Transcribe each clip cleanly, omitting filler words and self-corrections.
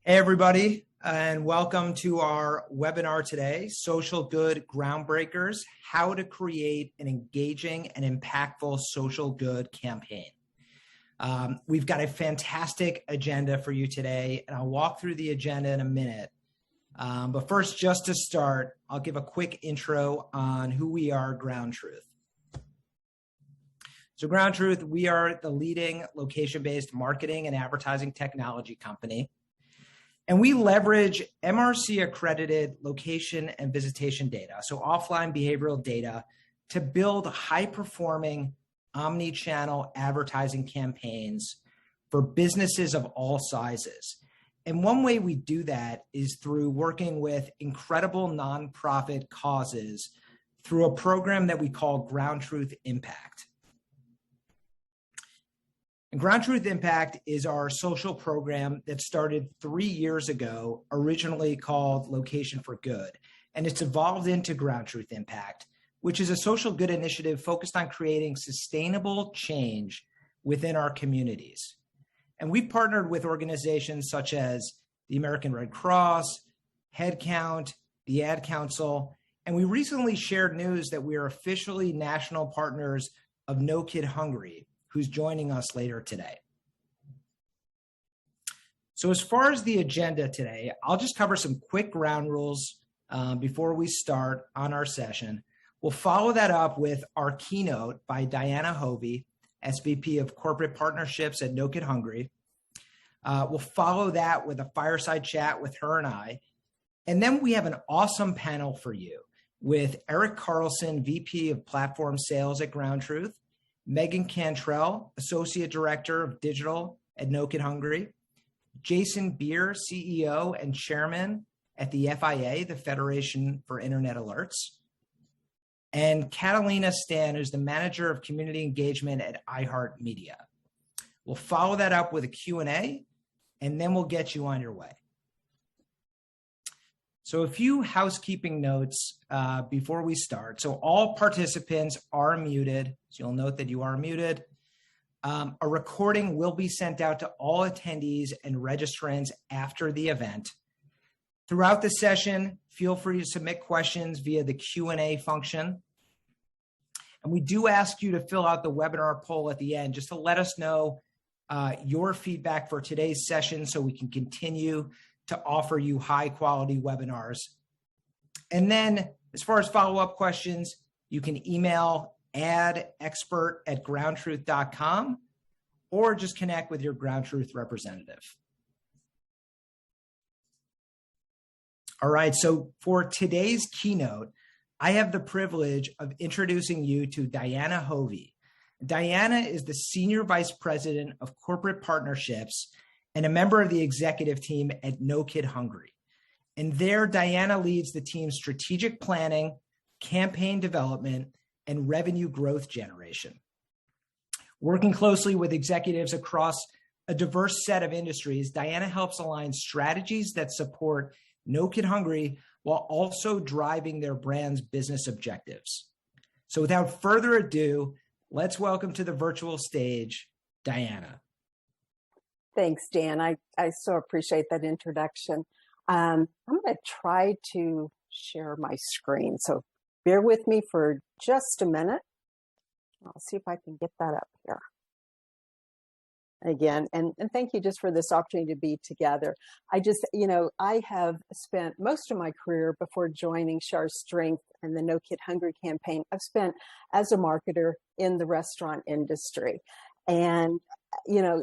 Hey, everybody, and welcome to our webinar today, Social Good Groundbreakers, How to Create an Engaging and Impactful Social Good Campaign. We've got a fantastic agenda for you today, and I'll walk through the agenda in a minute. But first, just to start, I'll give a quick intro on who we are, Ground Truth. So Ground Truth, we are the leading location-based marketing and advertising technology company. And we leverage MRC-accredited location and visitation data, so offline behavioral data, to build high-performing omni-channel advertising campaigns for businesses of all sizes. And one way we do that is through working with incredible nonprofit causes through a program that we call Ground Truth Impact. And Ground Truth Impact is our social program that started 3 years ago, originally called Location for Good. And it's evolved into Ground Truth Impact, which is a social good initiative focused on creating sustainable change within our communities. And we've partnered with organizations such as the American Red Cross, Headcount, the Ad Council, and we recently shared news that we are officially national partners of No Kid Hungry, who's joining us later today. So as far as the agenda today, I'll just cover some quick ground rules before we start on our session. We'll follow that up with our keynote by Diana Hovey, SVP of Corporate Partnerships at No Kid Hungry. We'll follow that with a fireside chat with her and I. And then we have an awesome panel for you with Eric Carlson, VP of Platform Sales at Ground Truth, Megan Cantrell, Associate Director of Digital at No Kid Hungry, Jason Beer, CEO and Chairman at the FIA, the Federation for Internet Alerts, and Catalinas Stan, who's the Manager of Community Engagement at iHeartMedia. We'll follow that up with a Q&A, and then we'll get you on your way. So a few housekeeping notes before we start. So all participants are muted. So you'll note that you are muted. A recording will be sent out to all attendees and registrants after the event. Throughout the session, feel free to submit questions via the Q&A function. And we do ask you to fill out the webinar poll at the end just to let us know your feedback for today's session so we can continue to offer you high quality webinars. And then as far as follow-up questions, you can email adexpert@groundtruth.com or just connect with your Ground Truth representative. All right, so for today's keynote, I have the privilege of introducing you to Diana Hovey. Diana is the Senior Vice President of Corporate Partnerships and a member of the executive team at No Kid Hungry. And there, Diana leads the team's strategic planning, campaign development, and revenue growth generation. Working closely with executives across a diverse set of industries, Diana helps align strategies that support No Kid Hungry while also driving their brand's business objectives. So without further ado, let's welcome to the virtual stage, Diana. Thanks, Dan. I so appreciate that introduction. I'm going to try to share my screen, so bear with me for just a minute. I'll see if I can get that up here. Again, and thank you just for this opportunity to be together. I have spent most of my career before joining Shar Strength and the No Kid Hungry campaign. I've spent as a marketer in the restaurant industry. And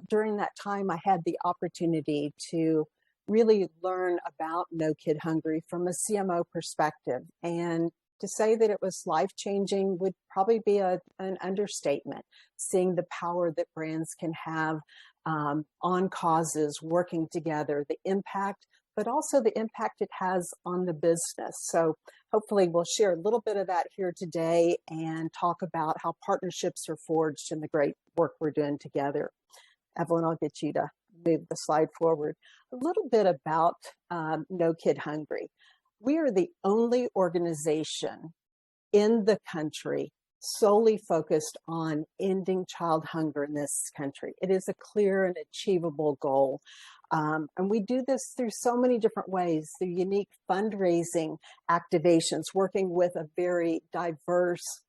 during that time, I had the opportunity to really learn about No Kid Hungry from a CMO perspective. And to say that it was life-changing would probably be an understatement, seeing the power that brands can have on causes, working together, the impact, but also the impact it has on the business. So hopefully we'll share a little bit of that here today and talk about how partnerships are forged and the great work we're doing together. Evelyn, I'll get you to move the slide forward. A little bit about No Kid Hungry. We are the only organization in the country solely focused on ending child hunger in this country. It is a clear and achievable goal. And we do this through so many different ways, through unique fundraising activations, working with a very diverse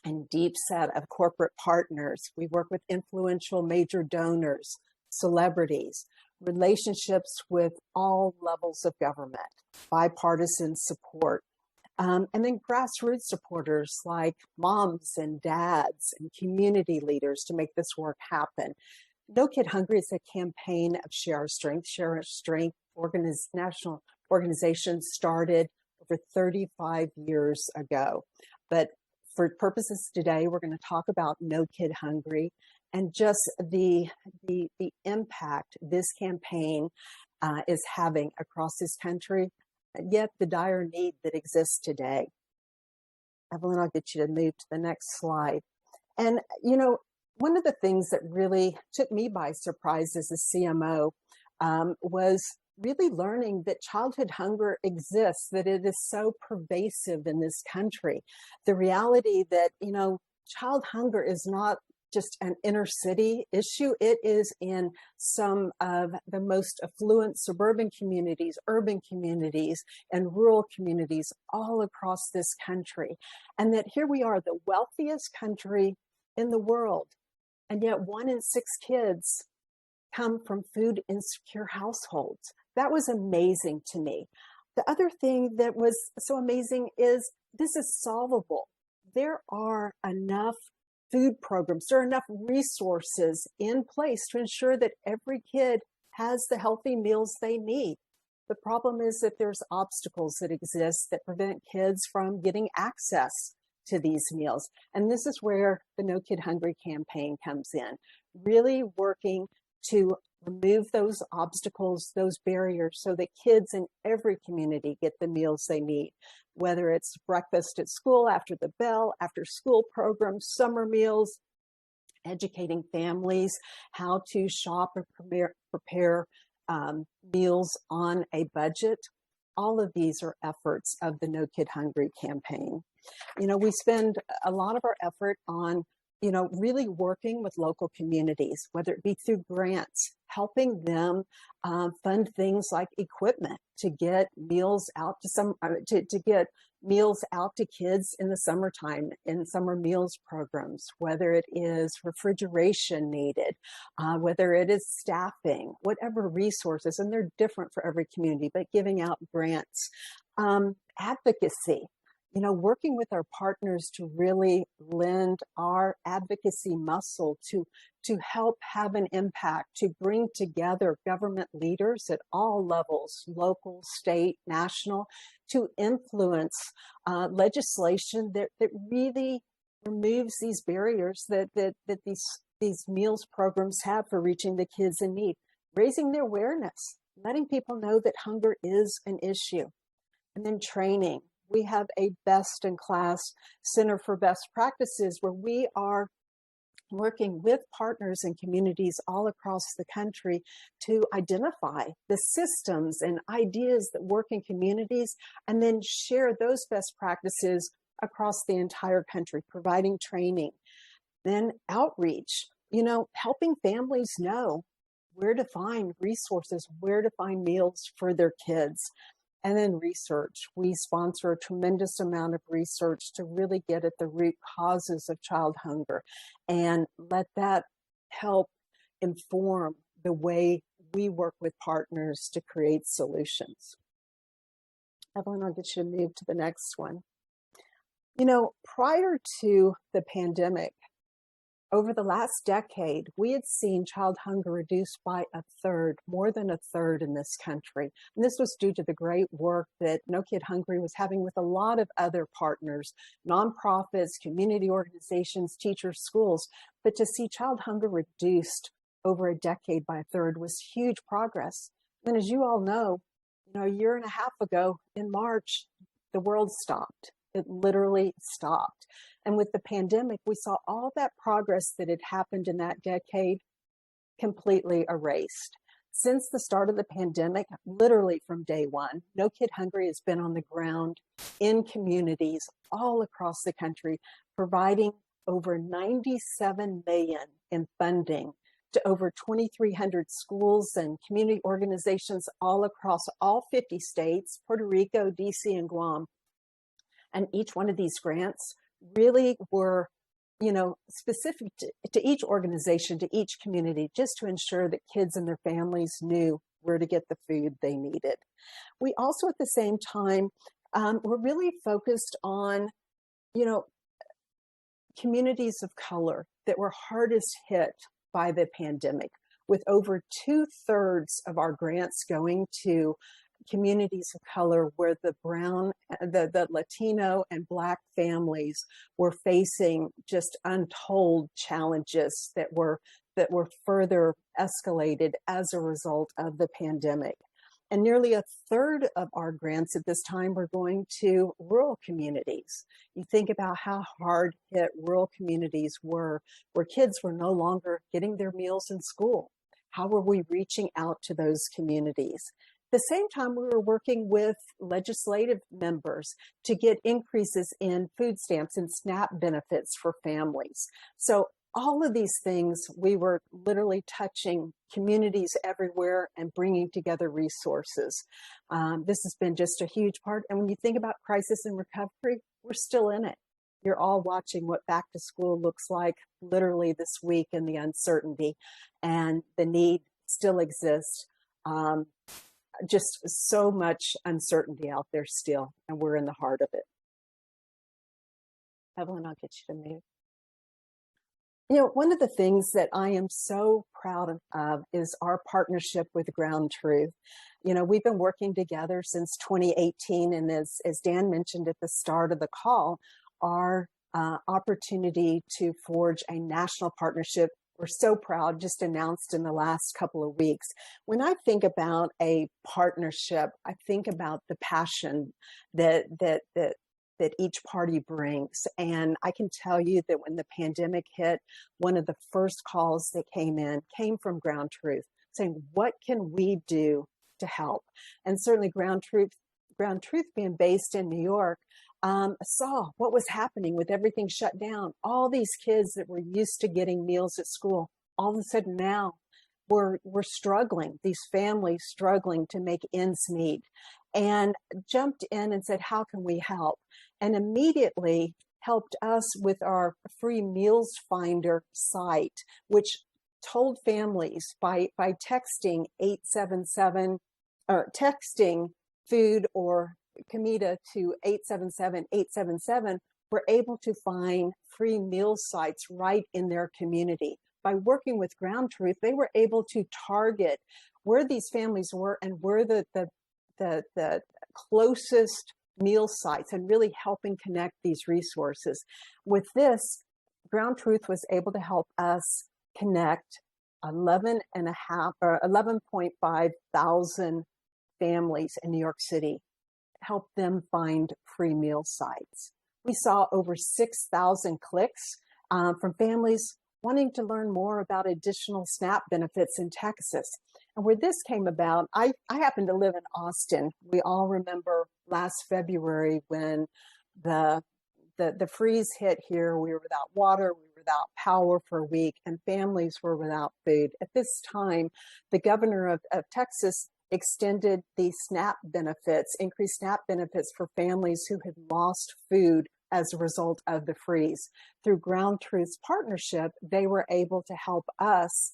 and deep set of corporate partners. We work with influential major donors, celebrities, relationships with all levels of government, bipartisan support, and then grassroots supporters like moms and dads and community leaders to make this work happen. No Kid Hungry is a campaign of Share Our Strength. Share Our Strength national organization started over 35 years ago. But for purposes today, we're going to talk about No Kid Hungry and just the impact this campaign is having across this country, and yet the dire need that exists today. Evelyn, I'll get you to move to the next slide. And, you know, one of the things that really took me by surprise as a CMO was really learning that childhood hunger exists, that it is so pervasive in this country. The reality that, you know, child hunger is not just an inner city issue. It is in some of the most affluent suburban communities, urban communities, and rural communities all across this country. And that here we are, the wealthiest country in the world. And yet 1 in 6 kids come from food insecure households. That was amazing to me. The other thing that was so amazing is this is solvable. There are enough food programs, there are enough resources in place to ensure that every kid has the healthy meals they need. The problem is that there's obstacles that exist that prevent kids from getting access to these meals. And this is where the No Kid Hungry campaign comes in, really working to remove those obstacles, those barriers, so that kids in every community get the meals they need, whether it's breakfast at school, after the bell, after school programs, summer meals, educating families how to shop or prepare meals on a budget. All of these are efforts of the No Kid Hungry campaign. You know, we spend a lot of our effort on, you know, really working with local communities, whether it be through grants, helping them fund things like equipment to get meals out to get meals out to kids in the summertime in summer meals programs, whether it is refrigeration needed, whether it is staffing, whatever resources, and they're different for every community, but giving out grants, advocacy. You know, working with our partners to really lend our advocacy muscle to help have an impact, to bring together government leaders at all levels, local, state, national, to influence legislation that really removes these barriers that these meals programs have for reaching the kids in need, raising their awareness, letting people know that hunger is an issue, and then training. We have a best-in-class Center for Best Practices where we are working with partners and communities all across the country to identify the systems and ideas that work in communities and then share those best practices across the entire country, providing training. Then outreach, you know, helping families know where to find resources, where to find meals for their kids. And then research. We sponsor a tremendous amount of research to really get at the root causes of child hunger and let that help inform the way we work with partners to create solutions. Evelyn, I'll get you to move to the next one. You know, prior to the pandemic, over the last decade, we had seen child hunger reduced by a third, more than a third in this country. And this was due to the great work that No Kid Hungry was having with a lot of other partners, nonprofits, community organizations, teachers, schools. But to see child hunger reduced over a decade by a third was huge progress. And as you all know, a year and a half ago in March, the world stopped. It literally stopped. And with the pandemic, we saw all that progress that had happened in that decade completely erased. Since the start of the pandemic, literally from day one, No Kid Hungry has been on the ground in communities all across the country, providing over $97 million in funding to over 2,300 schools and community organizations all across all 50 states, Puerto Rico, DC, and Guam. And each one of these grants really were, specific to each organization, to each community, just to ensure that kids and their families knew where to get the food they needed. We also, at the same time, we're really focused on, communities of color that were hardest hit by the pandemic, with over 2/3 of our grants going to communities of color where the Latino and Black families were facing just untold challenges that were further escalated as a result of the pandemic. And nearly 1/3 of our grants at this time were going to rural communities. You think about how hard hit rural communities were, where kids were no longer getting their meals in school. How were we reaching out to those communities? At the same time, we were working with legislative members to get increases in food stamps and SNAP benefits for families. So all of these things, we were literally touching communities everywhere and bringing together resources. This has been just a huge part. And when you think about crisis and recovery, we're still in it. You're all watching what back to school looks like literally this week, and the uncertainty, and the need still exists. Just so much uncertainty out there still, and we're in the heart of it. Evelyn, I'll get you to mute. One of the things that I am so proud of is our partnership with Ground Truth. We've been working together since 2018, and as Dan mentioned at the start of the call, our opportunity to forge a national partnership, we're so proud, just announced in the last couple of weeks. When I think about a partnership, I think about the passion that each party brings. And I can tell you that when the pandemic hit, one of the first calls that came from Ground Truth, saying, what can we do to help? And certainly Ground Truth being based in New York, saw what was happening with everything shut down. All these kids that were used to getting meals at school, all of a sudden now were struggling, these families struggling to make ends meet, and jumped in and said, how can we help? And immediately helped us with our free meals finder site, which told families by texting 877, or texting food or comida to 877-877, were able to find free meal sites right in their community. By working with Ground Truth, they were able to target where these families were and where the closest meal sites, and really helping connect these resources. With this, Ground Truth was able to help us connect 11.5 thousand families in New York City, help them find free meal sites. We saw over 6,000 clicks from families wanting to learn more about additional SNAP benefits in Texas. And where this came about, I happen to live in Austin. We all remember last February when the freeze hit here. We were without water, we were without power for a week, and families were without food. At this time, the governor of Texas extended the SNAP benefits, increased SNAP benefits for families who had lost food as a result of the freeze. Through Ground Truth's partnership, they were able to help us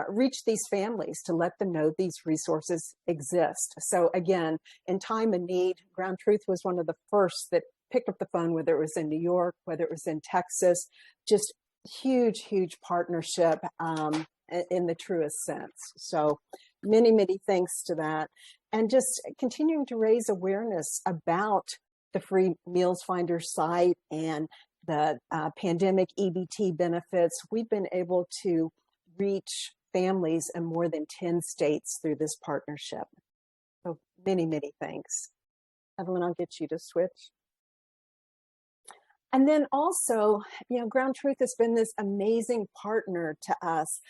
reach these families to let them know these resources exist. So again, in time of need, Ground Truth was one of the first that picked up the phone, whether it was in New York, whether it was in Texas, just huge, huge partnership in the truest sense. So many, many thanks to that. And just continuing to raise awareness about the Free Meals Finder site and the pandemic EBT benefits. We've been able to reach families in more than 10 states through this partnership. So many, many thanks. Evelyn, I'll get you to switch. And then also, Ground Truth has been this amazing partner to us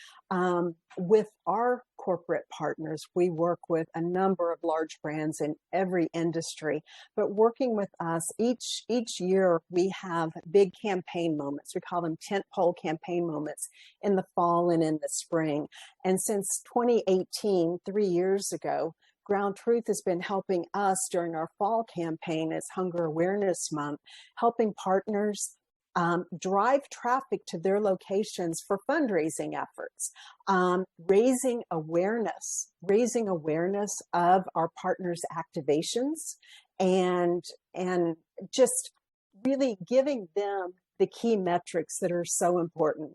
with our corporate partners. We work with a number of large brands in every industry, but working with us each year, we have big campaign moments. We call them tentpole campaign moments in the fall and in the spring. And since 2018, 3 years ago, Ground Truth has been helping us during our fall campaign as Hunger Awareness Month, helping partners drive traffic to their locations for fundraising efforts, raising awareness of our partners' activations, and just really giving them the key metrics that are so important.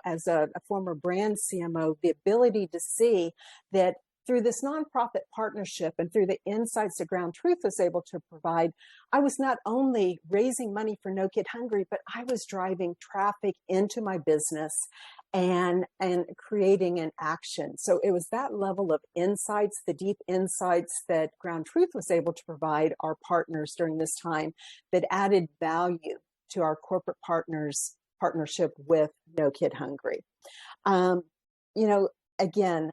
As a former brand CMO, the ability to see that through this nonprofit partnership and through the insights that Ground Truth was able to provide, I was not only raising money for No Kid Hungry, but I was driving traffic into my business and creating an action. So it was that level of insights, the deep insights that Ground Truth was able to provide our partners during this time that added value to our corporate partners' partnership with No Kid Hungry. Again,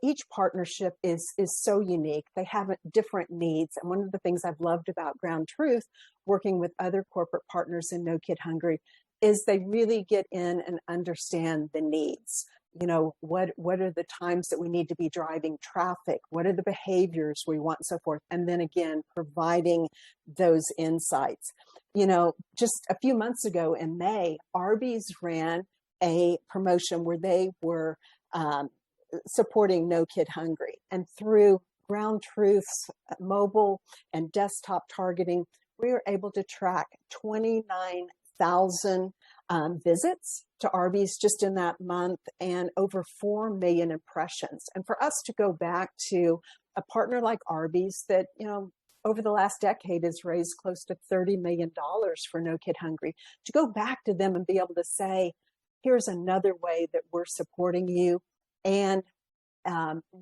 each partnership is so unique. They have different needs. And one of the things I've loved about Ground Truth, working with other corporate partners in No Kid Hungry, is they really get in and understand the needs. What are the times that we need to be driving traffic? What are the behaviors we want, and so forth? And then again, providing those insights. Just a few months ago in May, Arby's ran a promotion where they were supporting No Kid Hungry. And through Ground Truth's mobile and desktop targeting, we were able to track 29,000 visits to Arby's just in that month and over 4 million impressions. And for us to go back to a partner like Arby's that, over the last decade has raised close to $30 million for No Kid Hungry, to go back to them and be able to say, here's another way that we're supporting you, and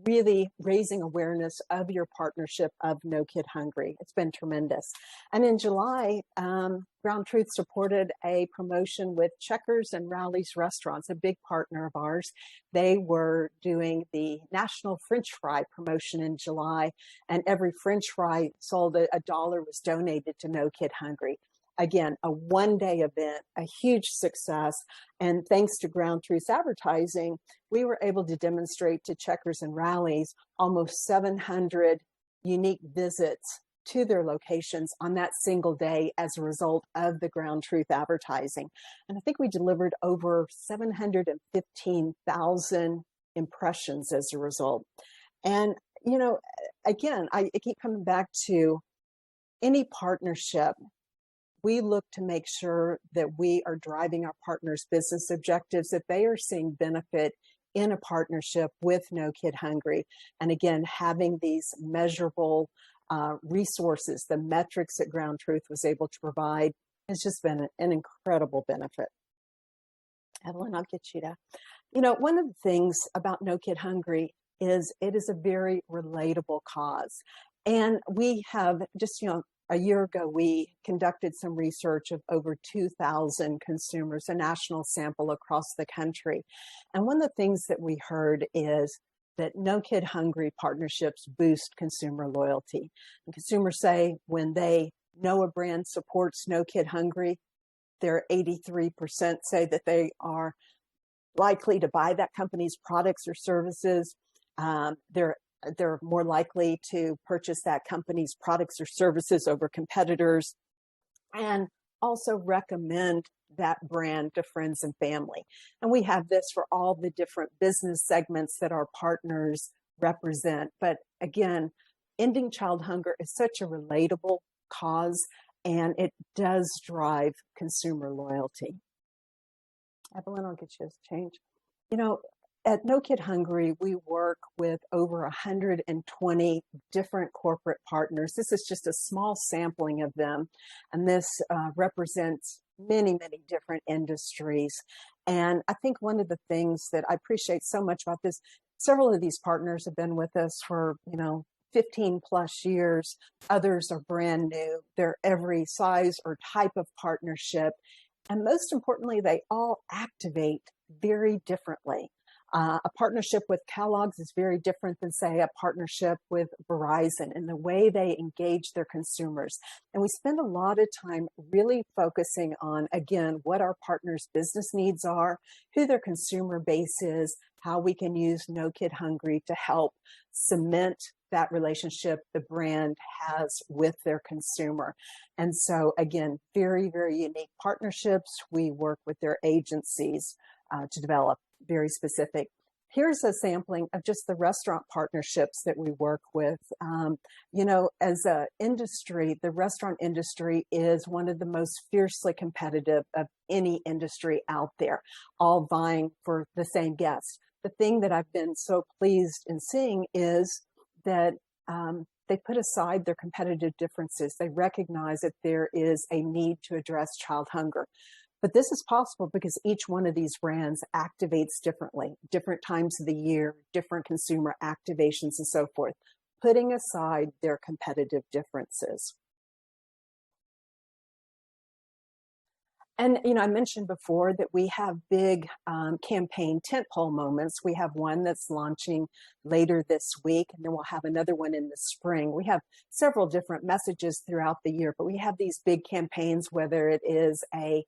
really raising awareness of your partnership of No Kid Hungry. It's been tremendous. And in July, Ground Truth supported a promotion with Checkers and Rowley's Restaurants, a big partner of ours. They were doing the National French Fry promotion in July, and every French fry sold, $1 was donated to No Kid Hungry. Again, a one-day event, a huge success. And thanks to Ground Truth's advertising, we were able to demonstrate to Checkers and Rallies almost 700 unique visits to their locations on that single day as a result of the Ground Truth advertising. And I think we delivered over 715,000 impressions as a result. And, again, I keep coming back to any partnership. We look to make sure that we are driving our partners' business objectives, that they are seeing benefit in a partnership with No Kid Hungry. And again, having these measurable resources, the metrics that Ground Truth was able to provide, has just been an incredible benefit. Evelyn, I'll get you to. One of the things about No Kid Hungry is it is a very relatable cause. And we have just, a year ago, we conducted some research of over 2,000 consumers, a national sample across the country. And one of the things that we heard is that No Kid Hungry partnerships boost consumer loyalty. And consumers say when they know a brand supports No Kid Hungry, their 83% say that they are likely to buy that company's products or services. They're more likely to purchase that company's products or services over competitors, and also recommend that brand to friends and family. And we have this for all the different business segments that our partners represent. But again, ending child hunger is such a relatable cause, and it does drive consumer loyalty. Evelyn, I'll get you this change. At No Kid Hungry, we work with over 120 different corporate partners. This is just a small sampling of them, and this represents many, many different industries. And I think one of the things that I appreciate so much about this, several of these partners have been with us for, 15 plus years. Others are brand new. They're every size or type of partnership. And most importantly, they all activate very differently. A partnership with Kellogg's is very different than, say, a partnership with Verizon in the way they engage their consumers. And we spend a lot of time really focusing on, again, what our partners' business needs are, who their consumer base is, how we can use No Kid Hungry to help cement that relationship the brand has with their consumer. And so, again, very, very unique partnerships. We work with their agencies to develop very specific. Here's a sampling of just the restaurant partnerships that we work with. As an industry, the restaurant industry is one of the most fiercely competitive of any industry out there, all vying for the same guest. The thing that I've been so pleased in seeing is that they put aside their competitive differences. They recognize that there is a need to address child hunger. But this is possible because each one of these brands activates differently, different times of the year, different consumer activations and so forth, putting aside their competitive differences. And, I mentioned before that we have big campaign tentpole moments. We have one that's launching later this week, and then we'll have another one in the spring. We have several different messages throughout the year, but we have these big campaigns, whether it is a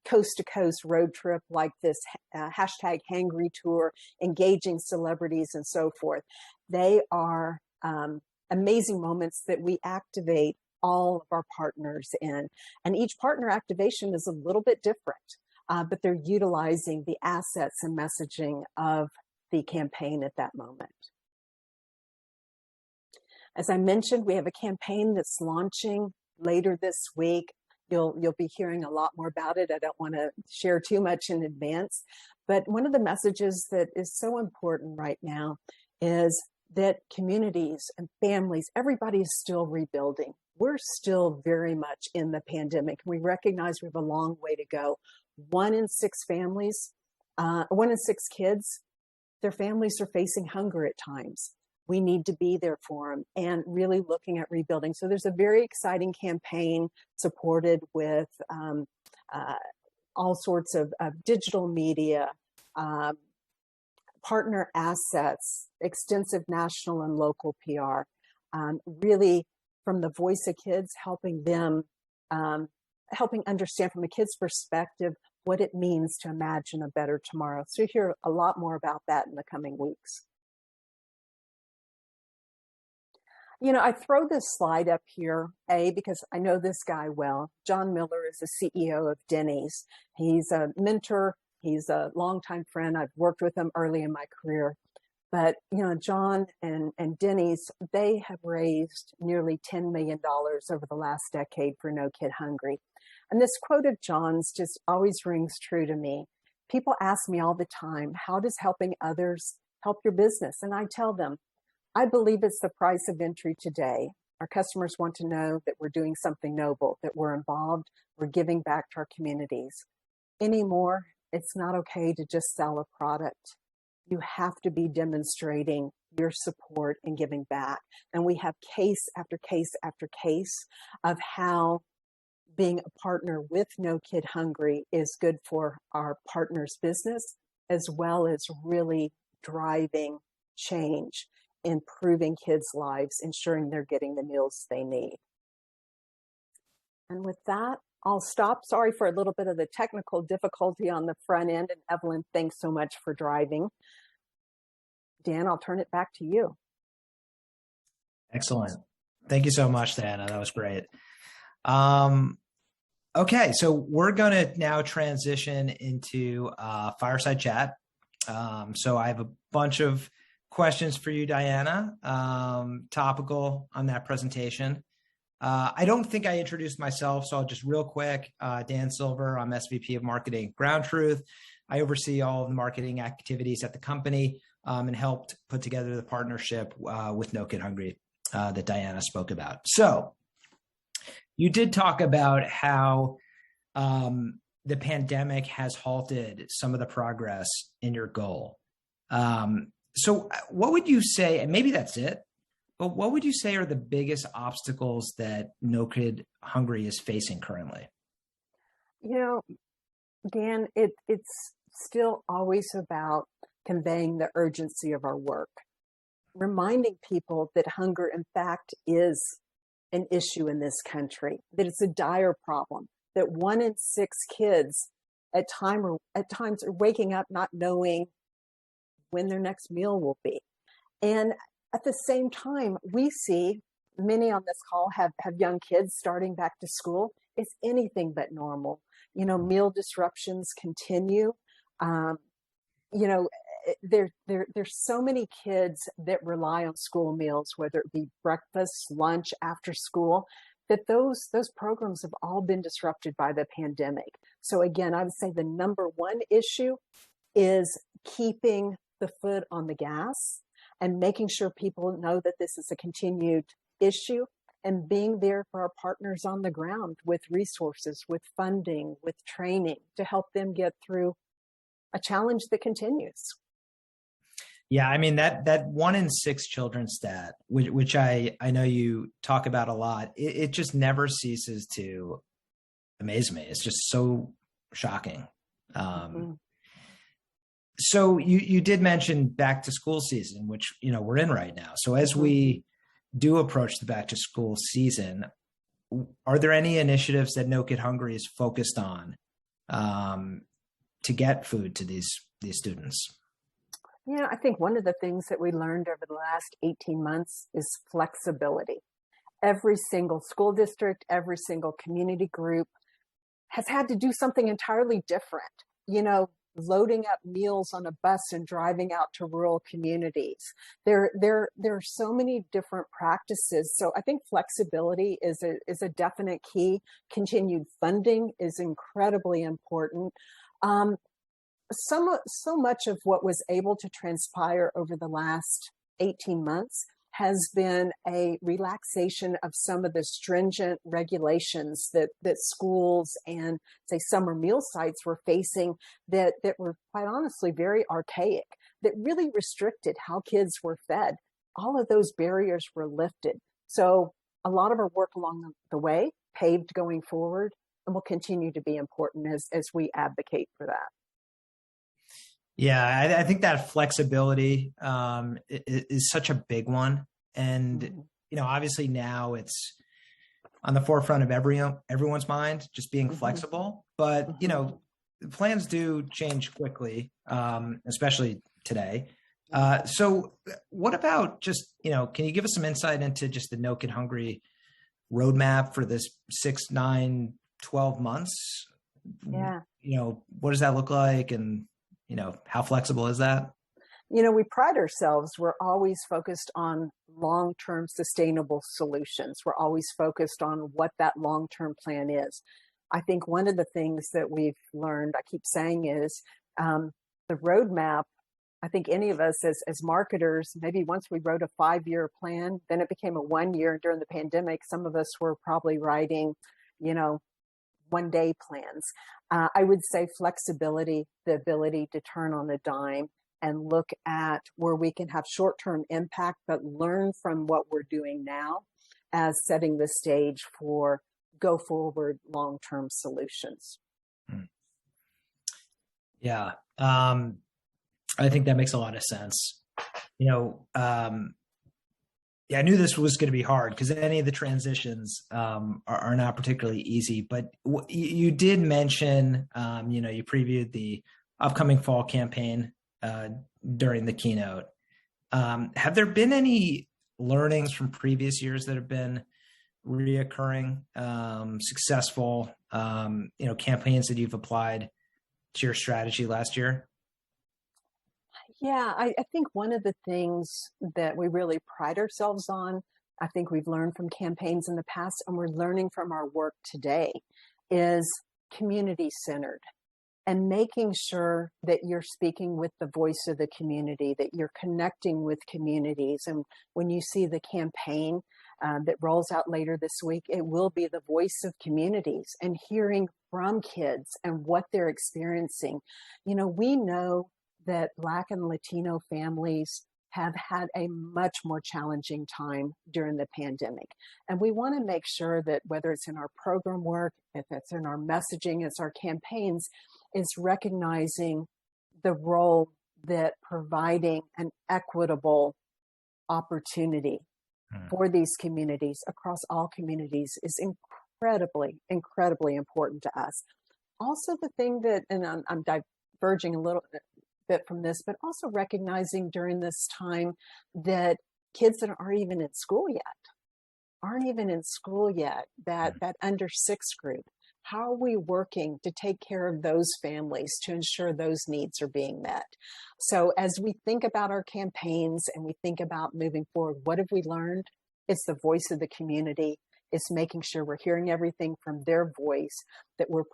coast-to-coast road trip like this hashtag Hangry Tour, engaging celebrities and so forth. They are amazing moments that we activate all of our partners in. And each partner activation is a little bit different, but they're utilizing the assets and messaging of the campaign at that moment. As I mentioned, we have a campaign that's launching later this week. You'll be hearing a lot more about it. I don't want to share too much in advance, but one of the messages that is so important right now is that communities and families, everybody is still rebuilding. We're still very much in the pandemic. We recognize we have a long way to go. 1 in 6 kids, their families are facing hunger at times. We need to be there for them and really looking at rebuilding. So there's a very exciting campaign supported with all sorts of digital media, partner assets, extensive national and local PR, really from the voice of kids, helping them, helping understand from a kid's perspective what it means to imagine a better tomorrow. So you'll hear a lot more about that in the coming weeks. I throw this slide up here, because I know this guy well. John Miller is the CEO of Denny's. He's a mentor. He's a longtime friend. I've worked with him early in my career. But, John and Denny's, they have raised nearly $10 million over the last decade for No Kid Hungry. And this quote of John's just always rings true to me. People ask me all the time, how does helping others help your business? And I tell them, I believe it's the price of entry today. Our customers want to know that we're doing something noble, that we're involved, we're giving back to our communities. Anymore, it's not okay to just sell a product. You have to be demonstrating your support and giving back. And we have case after case after case of how being a partner with No Kid Hungry is good for our partner's business, as well as really driving change, improving kids' lives, ensuring they're getting the meals they need. And with that, I'll stop. Sorry for a little bit of the technical difficulty on the front end. And Evelyn, thanks so much for driving. Dan, I'll turn it back to you. Excellent. Thank you so much, Diana. That was great. Okay, so we're going to now transition into fireside chat. So I have a bunch of questions for you, Diana, topical on that presentation. I don't think I introduced myself, so I'll just real quick. Dan Silver, I'm SVP of Marketing at Ground Truth. I oversee all of the marketing activities at the company and helped put together the partnership with No Kid Hungry that Diana spoke about. So you did talk about how the pandemic has halted some of the progress in your goal. So what would you say, and maybe that's it, But what would you say are the biggest obstacles that No Kid Hungry is facing currently? Dan, it's still always about conveying the urgency of our work, reminding people that hunger, in fact, is an issue in this country, that it's a dire problem, that 1 in 6 kids at times are waking up not knowing when their next meal will be. And at the same time, we see many on this call have young kids starting back to school. It's anything but normal. Meal disruptions continue. There's so many kids that rely on school meals, whether it be breakfast, lunch, after school, that those programs have all been disrupted by the pandemic. So again, I would say the number one issue is keeping the foot on the gas and making sure people know that this is a continued issue, and being there for our partners on the ground with resources, with funding, with training to help them get through a challenge that continues. Yeah, I mean, that 1 in 6 children stat, which I know you talk about a lot, it just never ceases to amaze me. It's just so shocking. So you did mention back to school season, which we're in right now. So as we do approach the back to school season, are there any initiatives that No Kid Hungry is focused on to get food to these students? I think one of the things that we learned over the last 18 months is flexibility. Every single school district, every single community group has had to do something entirely different. Loading up meals on a bus and driving out to rural communities. There are so many different practices. So I think flexibility is a definite key. Continued funding is incredibly important. So much of what was able to transpire over the last 18 months has been a relaxation of some of the stringent regulations that schools and, say, summer meal sites were facing that were, quite honestly, very archaic, that really restricted how kids were fed. All of those barriers were lifted. So a lot of our work along the way paved going forward and will continue to be important as we advocate for that. Yeah, I think that flexibility is such a big one. And, obviously now it's on the forefront of everyone's mind, just being flexible. But, plans do change quickly, especially today. So what about just, can you give us some insight into just the No Kid Hungry roadmap for this 6, 9, 12 months? Yeah. What does that look like? And, how flexible is that? We pride ourselves. We're always focused on long-term sustainable solutions. We're always focused on what that long-term plan is. I think one of the things that we've learned, I keep saying, is the roadmap. I think any of us as marketers, maybe once we wrote a 5-year plan, then it became a 1 year. During the pandemic, some of us were probably writing, 1-day plans. I would say flexibility, the ability to turn on a dime and look at where we can have short-term impact, but learn from what we're doing now as setting the stage for go forward long-term solutions. Yeah. I think that makes a lot of sense. I knew this was going to be hard because any of the transitions are not particularly easy, but you did mention, you previewed the upcoming fall campaign during the keynote. Have there been any learnings from previous years that have been reoccurring, successful, campaigns that you've applied to your strategy last year? Yeah, I think one of the things that we really pride ourselves on, I think we've learned from campaigns in the past and we're learning from our work today, is community-centered and making sure that you're speaking with the voice of the community, that you're connecting with communities. And when you see the campaign that rolls out later this week, it will be the voice of communities and hearing from kids and what they're experiencing. We know that Black and Latino families have had a much more challenging time during the pandemic. And we want to make sure that whether it's in our program work, if it's in our messaging, it's our campaigns, is recognizing the role that providing an equitable opportunity for these communities across all communities is incredibly, incredibly important to us. Also the thing that, and I'm diverging a little bit from this, but also recognizing during this time that kids that aren't even in school yet, that under 6 group, how are we working to take care of those families to ensure those needs are being met? So as we think about our campaigns and we think about moving forward, what have we learned? It's the voice of the community. It's making sure we're hearing everything from their voice, that we're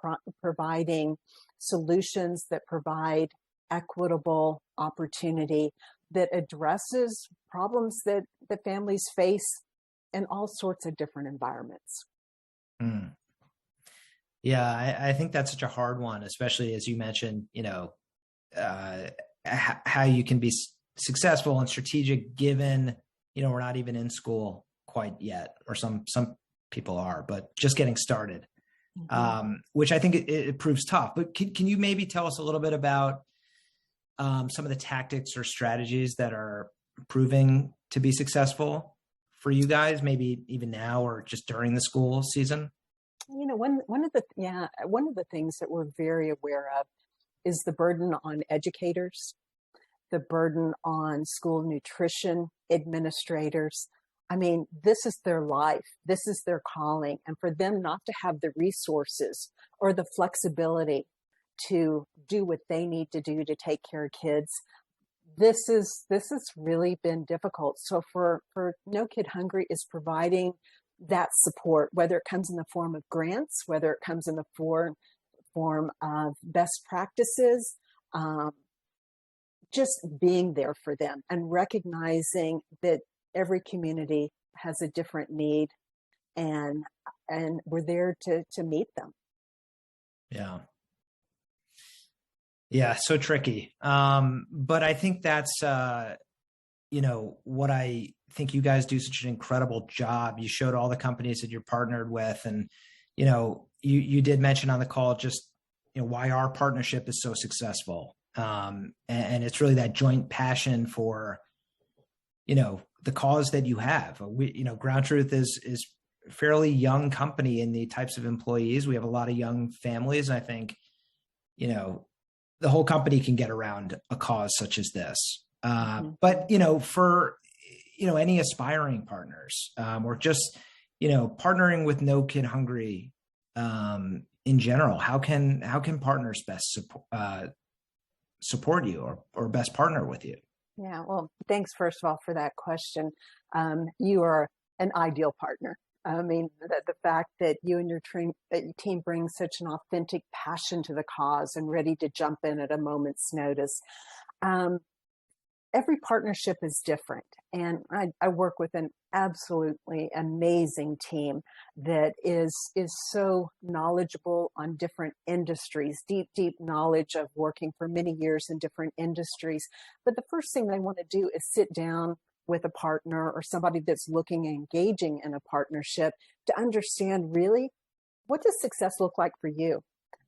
providing solutions that provide equitable opportunity, that addresses problems that the families face in all sorts of different environments. Yeah, I think that's such a hard one, especially as you mentioned, how you can be successful and strategic given, we're not even in school quite yet, or some people are, but just getting started, which I think it proves tough. But can you maybe tell us a little bit about some of the tactics or strategies that are proving to be successful for you guys, maybe even now or just during the school season? One of the things that we're very aware of is the burden on educators, the burden on school nutrition administrators. I mean, this is their life. This is their calling. And for them not to have the resources or the flexibility to do what they need to do to take care of kids, this has really been difficult. So for No Kid Hungry is providing that support, whether it comes in the form of grants, whether it comes in the form of best practices, just being there for them and recognizing that every community has a different need, and we're there to meet them. Yeah, so tricky. But I think that's what I think you guys do such an incredible job. You showed all the companies that you're partnered with, and you did mention on the call just why our partnership is so successful. And it's really that joint passion for the cause that you have. Ground Truth is a fairly young company in the types of employees. We have a lot of young families. I think the whole company can get around a cause such as this. But for any aspiring partners, or just partnering with No Kid Hungry in general, how can partners best support you or best partner with you? Yeah, well, thanks first of all for that question. You are an ideal partner. I mean, the fact that you and your team bring such an authentic passion to the cause and ready to jump in at a moment's notice. Every partnership is different. And I work with an absolutely amazing team that is so knowledgeable on different industries, deep knowledge of working for many years in different industries. But the first thing they want to do is sit down with a partner or somebody that's looking and engaging in a partnership to understand really, what does success look like for you?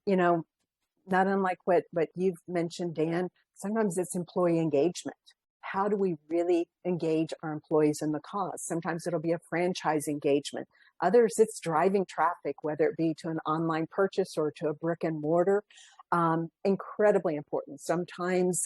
Not unlike what you've mentioned, Dan, sometimes it's employee engagement. How do we really engage our employees in the cause? Sometimes it'll be a franchise engagement. Others, it's driving traffic, whether it be to an online purchase or to a brick and mortar. Incredibly important. Sometimes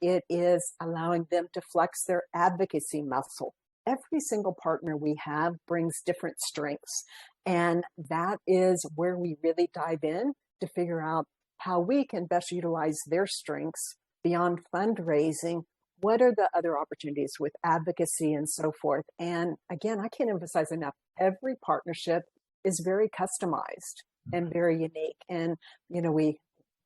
it is allowing them to flex their advocacy muscle. Every single partner we have brings different strengths. And that is where we really dive in to figure out how we can best utilize their strengths beyond fundraising. What are the other opportunities with advocacy and so forth? And again, I can't emphasize enough, every partnership is very customized and very unique. And,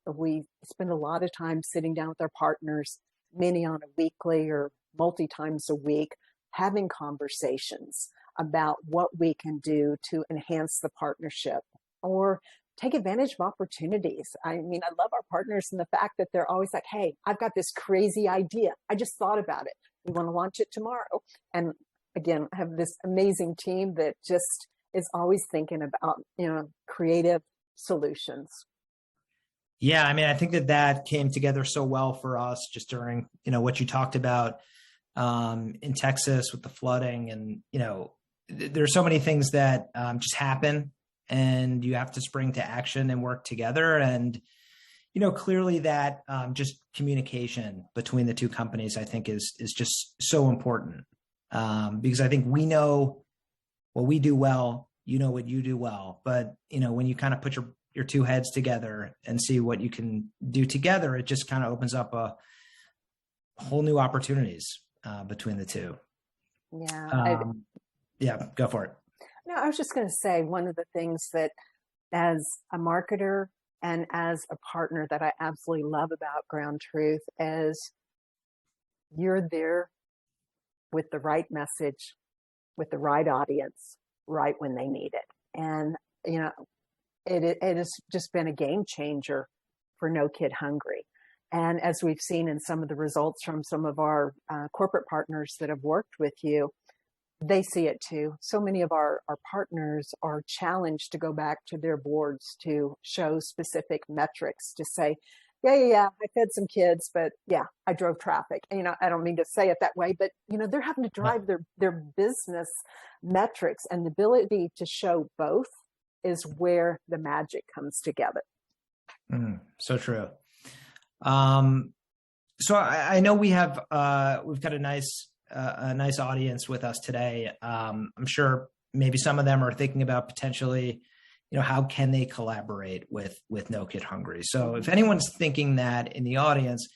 we spend a lot of time sitting down with our partners, many on a weekly or multi times a week, having conversations about what we can do to enhance the partnership or take advantage of opportunities. I mean, I love our partners in the fact that they're always like, hey, I've got this crazy idea. I just thought about it. We want to launch it tomorrow. And again, I have this amazing team that just is always thinking about, creative solutions. Yeah, I mean, I think that came together so well for us just during, what you talked about in Texas with the flooding. And, there's so many things that just happen, and you have to spring to action and work together. And, clearly that just communication between the two companies, I think is just so important, because I think we know what we do well, what you do well, but, when you kind of put your two heads together and see what you can do together, it just kind of opens up a whole new opportunities between the two. Yeah. Yeah, go for it. No, I was just going to say, one of the things that as a marketer and as a partner that I absolutely love about Ground Truth is you're there with the right message, with the right audience, right when they need it. And, it has just been a game changer for No Kid Hungry. And as we've seen in some of the results from some of our corporate partners that have worked with you, they see it too. So many of our partners are challenged to go back to their boards to show specific metrics to say, yeah, I fed some kids, but yeah, I drove traffic. And, I don't mean to say it that way, but, they're having to drive their business metrics, and the ability to show both is where the magic comes together. So true. So I know we've got a nice audience with us today. I'm sure maybe some of them are thinking about potentially, how can they collaborate with No Kid Hungry? So if anyone's thinking that in the audience,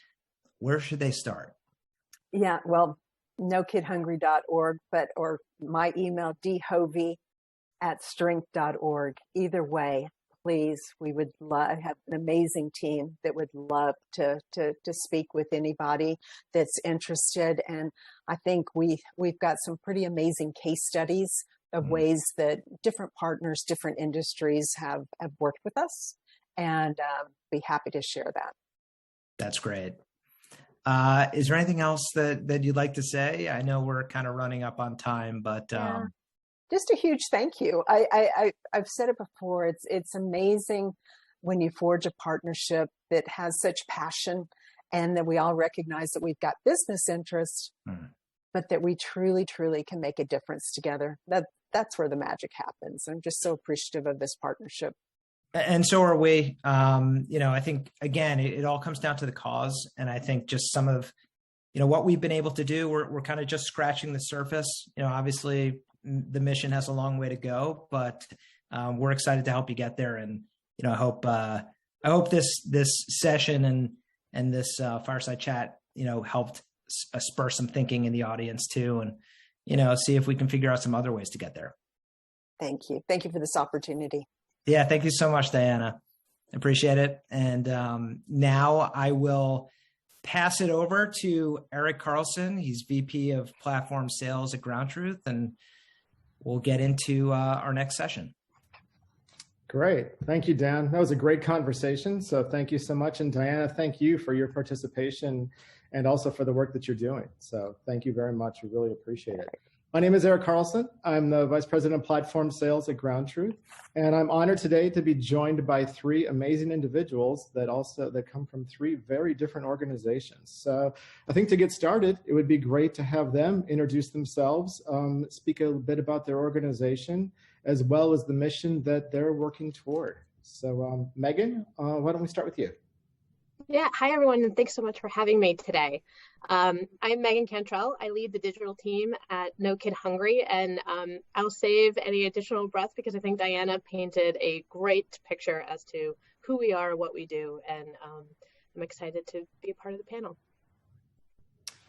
where should they start? Yeah, well, nokidhungry.org, or my email, dhovey@strength.org. Either way, please, we would have an amazing team that would love to speak with anybody that's interested. And I think we've got some pretty amazing case studies of ways that different partners, different industries have worked with us, and be happy to share that. That's great. Is there anything else that you'd like to say? I know we're kind of running up on time, but just a huge thank you. I've said it before. It's amazing when you forge a partnership that has such passion, and that we all recognize that we've got business interests, but that we truly, truly can make a difference together. That's where the magic happens. I'm just so appreciative of this partnership. And so are we. I think, again, it all comes down to the cause. And I think just some of, what we've been able to do, we're kind of just scratching the surface. Obviously the mission has a long way to go, but we're excited to help you get there. And, I hope this session and this fireside chat, helped spur some thinking in the audience too. And, see if we can figure out some other ways to get there. Thank you. Thank you for this opportunity. Yeah. Thank you so much, Diana. Appreciate it. And now I will pass it over to Eric Carlson. He's VP of Platform Sales at Ground Truth, and we'll get into our next session. Great. Thank you, Dan. That was a great conversation. So thank you so much. And Diana, thank you for your participation and also for the work that you're doing. So thank you very much. We really appreciate it. My name is Eric Carlson. I'm the Vice President of Platform Sales at Ground Truth, and I'm honored today to be joined by three amazing individuals that come from three very different organizations. So I think to get started, it would be great to have them introduce themselves, speak a bit about their organization, as well as the mission that they're working toward. So Megan, why don't we start with you? Yeah, hi everyone, and thanks so much for having me today. I'm Megan Cantrell. I lead the digital team at No Kid Hungry, and I'll save any additional breath because I think Diana painted a great picture as to who we are, what we do, and I'm excited to be a part of the panel.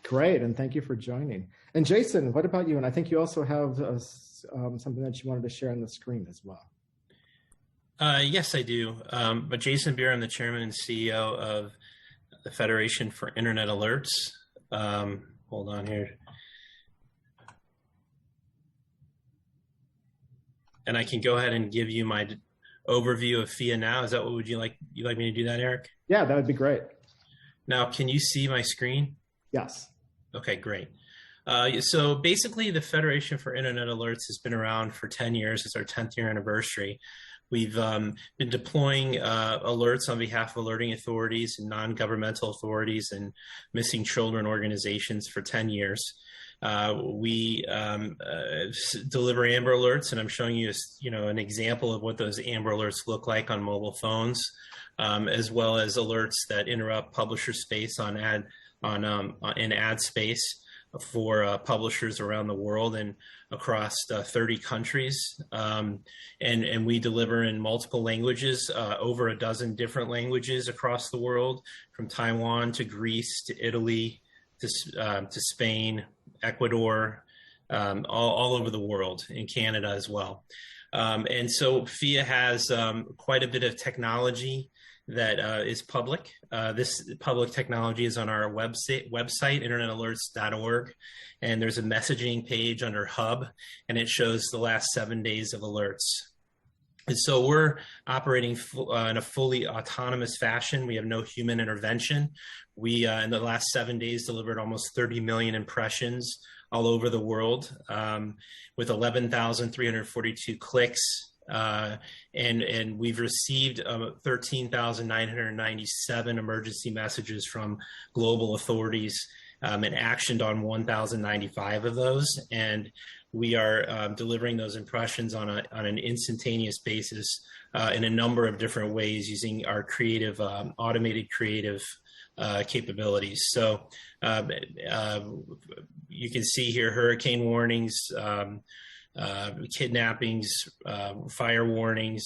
Great, and thank you for joining. And Jason, what about you? And I think you also have something that you wanted to share on the screen as well. Yes, I do. But Jason Beer, I'm the chairman and CEO of the Federation for Internet Alerts. Hold on here. And I can go ahead and give you my overview of FIA now. Is that what you'd like me to do that, Eric? Yeah, that would be great. Now, can you see my screen? Yes. Okay, great. So basically, the Federation for Internet Alerts has been around for 10 years. It's our 10th year anniversary. We've been deploying alerts on behalf of alerting authorities and non-governmental authorities and missing children organizations for 10 years. We deliver Amber Alerts, and I'm showing you, an example of what those Amber Alerts look like on mobile phones, as well as alerts that interrupt publisher space in ad space for publishers around the world and across 30 countries. And we deliver in multiple languages, over a dozen different languages across the world, from Taiwan to Greece to Italy to Spain, Ecuador, all over the world, in Canada as well. And so FIA has quite a bit of technology that is public. This public technology is on our website, internetalerts.org, and there's a messaging page under Hub, and it shows the last 7 days of alerts. And so we're operating in a fully autonomous fashion. We have no human intervention. We, in the last 7 days, delivered almost 30 million impressions all over the world, with 11,342 clicks. And we've received 13,997 emergency messages from global authorities, and actioned on 1,095 of those. And we are delivering those impressions on an instantaneous basis in a number of different ways using our creative, automated creative capabilities. So you can see here hurricane warnings, kidnappings, fire warnings,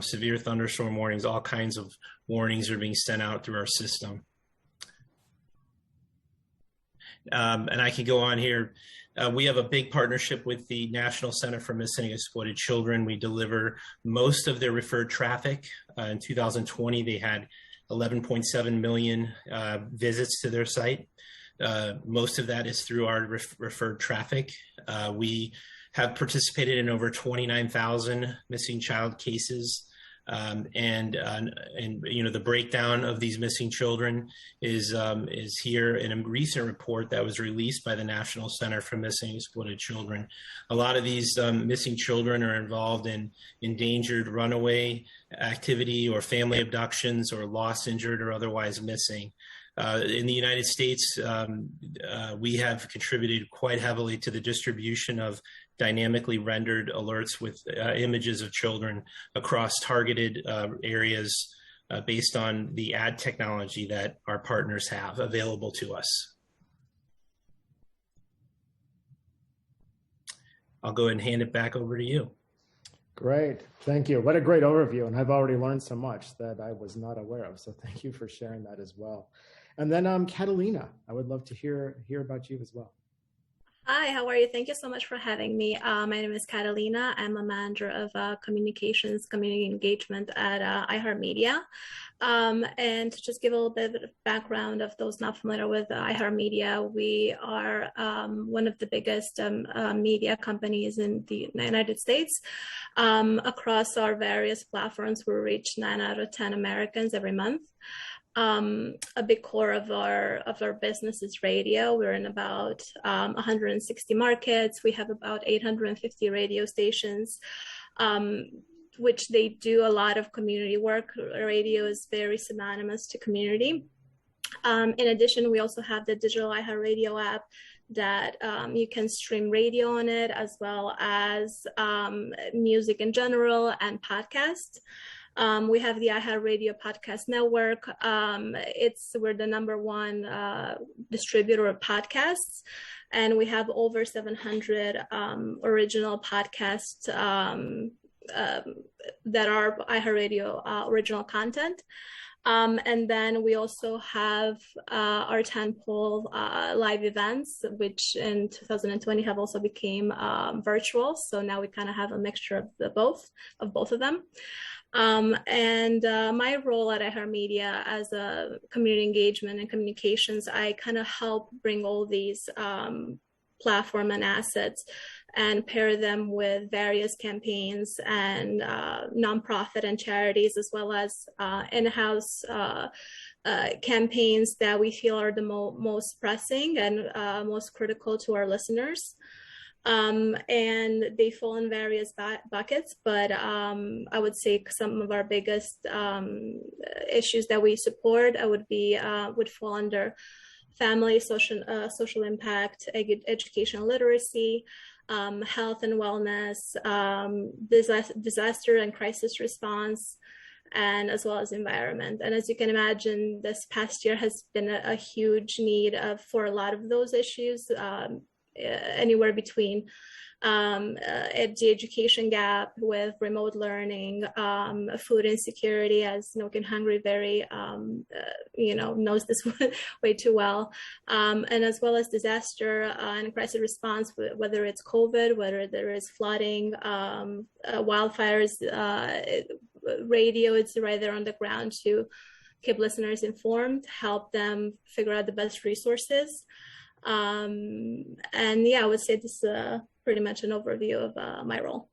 severe thunderstorm warnings, all kinds of warnings are being sent out through our system. And I can go on here. We have a big partnership with the National Center for Missing and Exploited Children. We deliver most of their referred traffic. In 2020, they had 11.7 million visits to their site. Most of that is through our referred traffic. We have participated in over 29,000 missing child cases. And the breakdown of these missing children is here in a recent report that was released by the National Center for Missing and Exploited Children. A lot of these missing children are involved in endangered runaway activity or family abductions or lost, injured, or otherwise missing. In the United States, we have contributed quite heavily to the distribution of dynamically rendered alerts with images of children across targeted areas based on the ad technology that our partners have available to us. I'll go ahead and hand it back over to you. Great. Thank you. What a great overview. And I've already learned so much that I was not aware of. So thank you for sharing that as well. And then Catalina, I would love to hear about you as well. Hi, how are you? Thank you so much for having me. My name is Catalina. I'm a manager of communications, community engagement at iHeartMedia. And to just give a little bit of background of those not familiar with iHeartMedia, we are one of the biggest media companies in the United States. Across our various platforms, we reach 9 out of 10 Americans every month. A big core of our business is radio. We're in about 160 markets. We have about 850 radio stations, which they do a lot of community work. Radio is very synonymous to community. In addition, we also have the digital iHeartRadio app that you can stream radio on it, as well as music in general and podcasts. We have the iHeartRadio Podcast Network. We're the #1 distributor of podcasts, and we have over 700 original podcasts that are iHeartRadio original content. And then we also have our tentpole live events, which in 2020 have also became virtual. So now we kind of have a mixture of both of them. And my role at iHeartMedia as a community engagement and communications, I kind of help bring all these platform and assets and pair them with various campaigns and nonprofit and charities, as well as in-house campaigns that we feel are the most pressing and most critical to our listeners. And they fall in various buckets, but I would say some of our biggest issues that we support would fall under family, social impact, education literacy, health and wellness, disaster and crisis response, and as well as environment. And as you can imagine, this past year has been a huge need for a lot of those issues, anywhere between the education gap with remote learning, food insecurity, as No Kid Hungry very, knows this way too well, and as well as disaster and crisis response, whether it's COVID, whether there is flooding, wildfires, radio, it's right there on the ground to keep listeners informed, help them figure out the best resources. And yeah, I would say this is pretty much an overview of my role.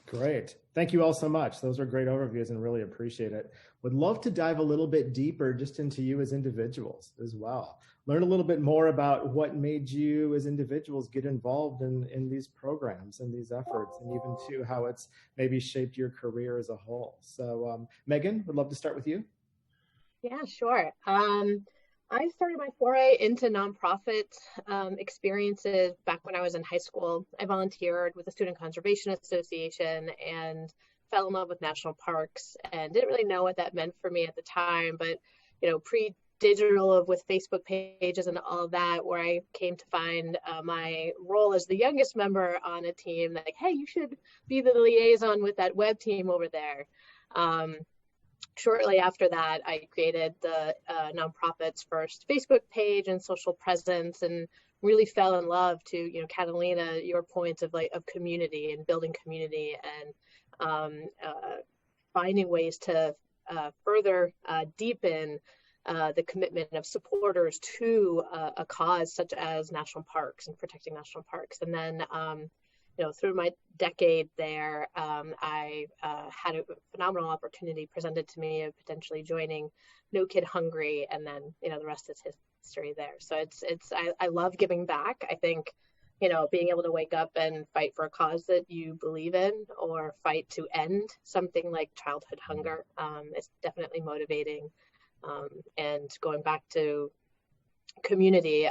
Great. Thank you all so much. Those are great overviews and really appreciate it. Would love to dive a little bit deeper just into you as individuals as well. Learn a little bit more about what made you as individuals get involved in these programs and these efforts, and even too how it's maybe shaped your career as a whole. So Megan, would love to start with you. Yeah, sure. I started my foray into nonprofit experiences back when I was in high school. I volunteered with the Student Conservation Association and fell in love with national parks, and didn't really know what that meant for me at the time. But, pre-digital with Facebook pages and all of that, where I came to find my role as the youngest member on a team, like, hey, you should be the liaison with that web team over there. Shortly after that, I created the nonprofit's first Facebook page and social presence, and really fell in love to, Catalina, your point of community and building community, and finding ways to further deepen the commitment of supporters to a cause such as national parks and protecting national parks. And then through my decade there, I had a phenomenal opportunity presented to me of potentially joining No Kid Hungry, and then the rest is history there. So I love giving back. I think being able to wake up and fight for a cause that you believe in, or fight to end something like childhood hunger, is definitely motivating. And going back to community,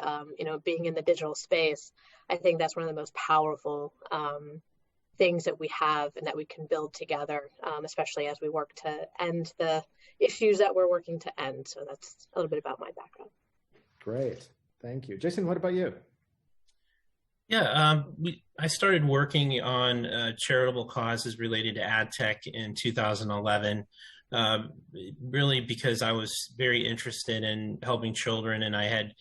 being in the digital space, I think that's one of the most powerful things that we have and that we can build together, especially as we work to end the issues that we're working to end. So that's a little bit about my background. Great. Thank you. Jason, what about you? Yeah, I started working on charitable causes related to ad tech in 2011, really because I was very interested in helping children, and I had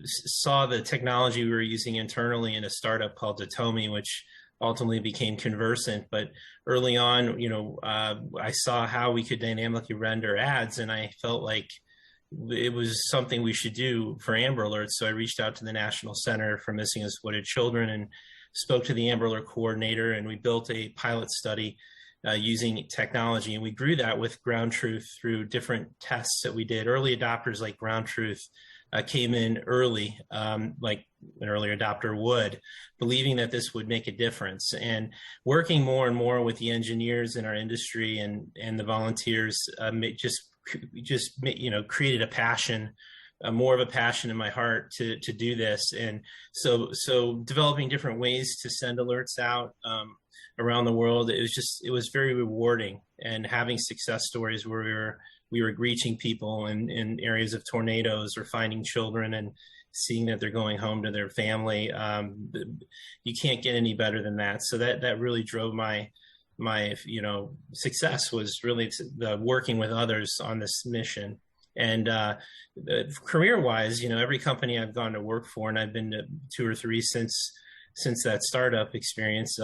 saw the technology we were using internally in a startup called Datomi, which ultimately became Conversant. But early on, I saw how we could dynamically render ads, and I felt like it was something we should do for Amber Alerts. So I reached out to the National Center for Missing and Exploited Children and spoke to the Amber Alert coordinator, and we built a pilot study using technology. And we grew that with Ground Truth through different tests that we did. Early adopters like Ground Truth came in early, like an early adopter would, believing that this would make a difference. And working more and more with the engineers in our industry and the volunteers just created a passion, more of a passion in my heart to do this. And so developing different ways to send alerts out around the world, it was very rewarding, and having success stories where we were reaching people in areas of tornadoes, or finding children and seeing that they're going home to their family. You can't get any better than that. So that really drove my success, was really the working with others on this mission. And career wise, every company I've gone to work for, and I've been to 2 or 3 since that startup experience,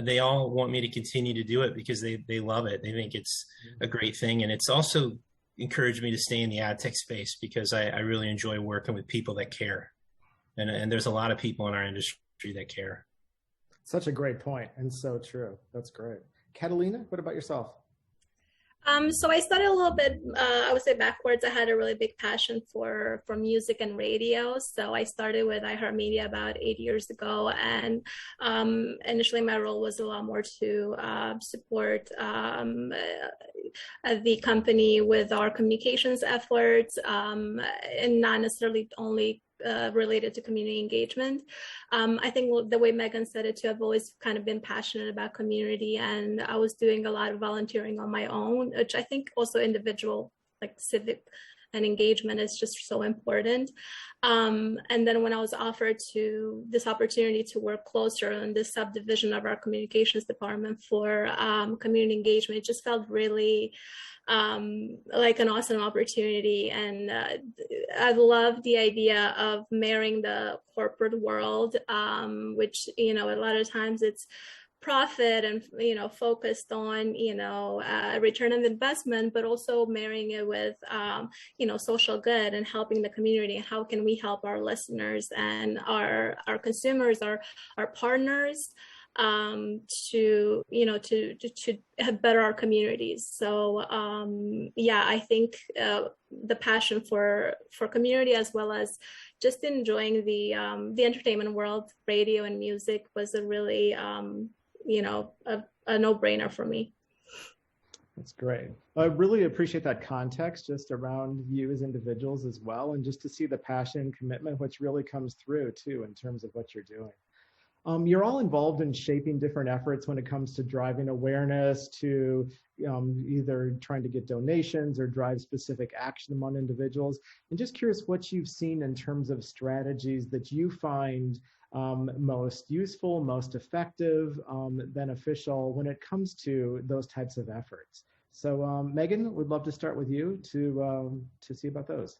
they all want me to continue to do it because they love it. They think it's a great thing. And it's also encouraged me to stay in the ad tech space because I really enjoy working with people that care. And there's a lot of people in our industry that care. Such a great point, and so true. That's great. Catalina, what about yourself? So I started a little bit, I would say backwards. I had a really big passion for music and radio. So I started with iHeartMedia about 8 years ago. And initially my role was a lot more to support the company with our communications efforts, and not necessarily only related to community engagement. I think the way Megan said it too, I've always kind of been passionate about community, and I was doing a lot of volunteering on my own, which I think also individual, like civic and engagement is just so important. And then when I was offered this opportunity to work closer in this subdivision of our communications department for community engagement, it just felt really like an awesome opportunity. And I love the idea of marrying the corporate world, which, a lot of times it's profit and, focused on, return on investment, but also marrying it with, social good and helping the community. And how can we help our listeners and our consumers, our partners, to better our communities. So I think the passion for community, as well as just enjoying the entertainment world, radio and music, was a really a no-brainer for me. That's great. I really appreciate that context just around you as individuals as well, and just to see the passion and commitment, which really comes through too in terms of what you're doing. You're all involved in shaping different efforts when it comes to driving awareness, to either trying to get donations or drive specific action among individuals. And just curious what you've seen in terms of strategies that you find most useful, most effective, beneficial when it comes to those types of efforts. So Megan, we'd love to start with you to see about those.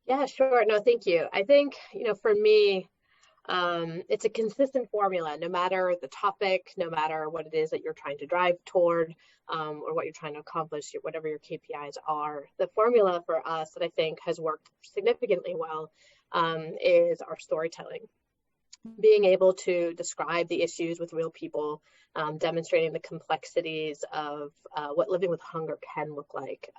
Yeah, sure. No, thank you. I think, for me, it's a consistent formula, no matter the topic, no matter what it is that you're trying to drive toward, or what you're trying to accomplish, whatever your KPIs are. The formula for us that I think has worked significantly well is our storytelling. Being able to describe the issues with real people, demonstrating the complexities of what living with hunger can look like,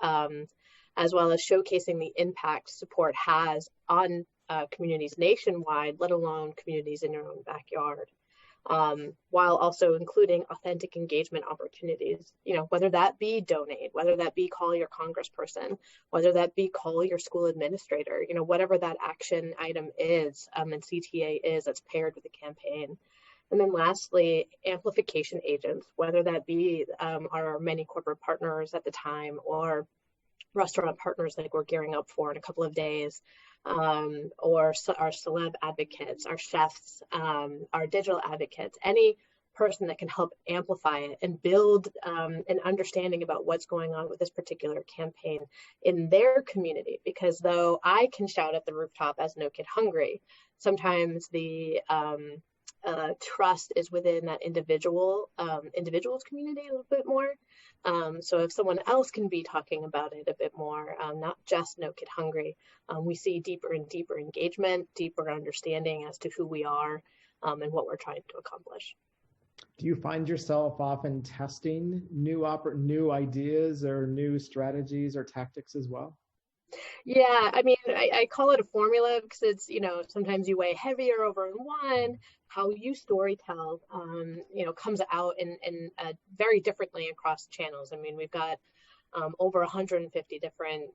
as well as showcasing the impact support has on communities nationwide, let alone communities in your own backyard, while also including authentic engagement opportunities, whether that be donate, whether that be call your congressperson, whether that be call your school administrator, whatever that action item is, and CTA is that's paired with the campaign. And then lastly, amplification agents, whether that be our many corporate partners at the time or restaurant partners like we're gearing up for in a couple of days, or our celeb advocates, our chefs, our digital advocates, any person that can help amplify it and build an understanding about what's going on with this particular campaign in their community. Because though I can shout at the rooftop as No Kid Hungry, sometimes the trust is within that individual's community a little bit more. So if someone else can be talking about it a bit more, not just No Kid Hungry, we see deeper and deeper engagement, deeper understanding as to who we are and what we're trying to accomplish. Do you find yourself often testing new ideas or new strategies or tactics as well? Yeah, I mean, I call it a formula because it's, sometimes you weigh heavier over in one. How you storytell, comes out in very differently across channels. I mean, we've got over 150 different,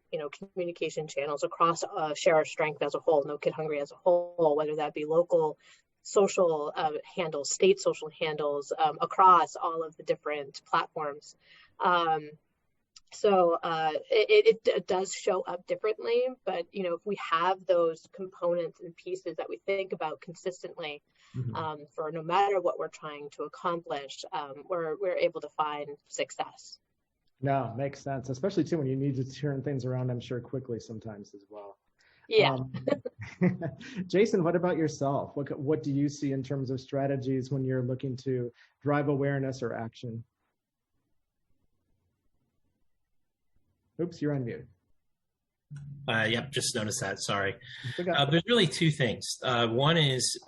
communication channels across Share Our Strength as a whole, No Kid Hungry as a whole, whether that be local social handles, state social handles, across all of the different platforms. So it does show up differently, but if we have those components and pieces that we think about consistently, for no matter what we're trying to accomplish, we're able to find success. No, makes sense, especially too when you need to turn things around, I'm sure, quickly sometimes as well. Yeah. Jason, what about yourself? What do you see in terms of strategies when you're looking to drive awareness or action? Oops, you're on mute. Yep, just noticed that. Sorry. There's really two things. One is,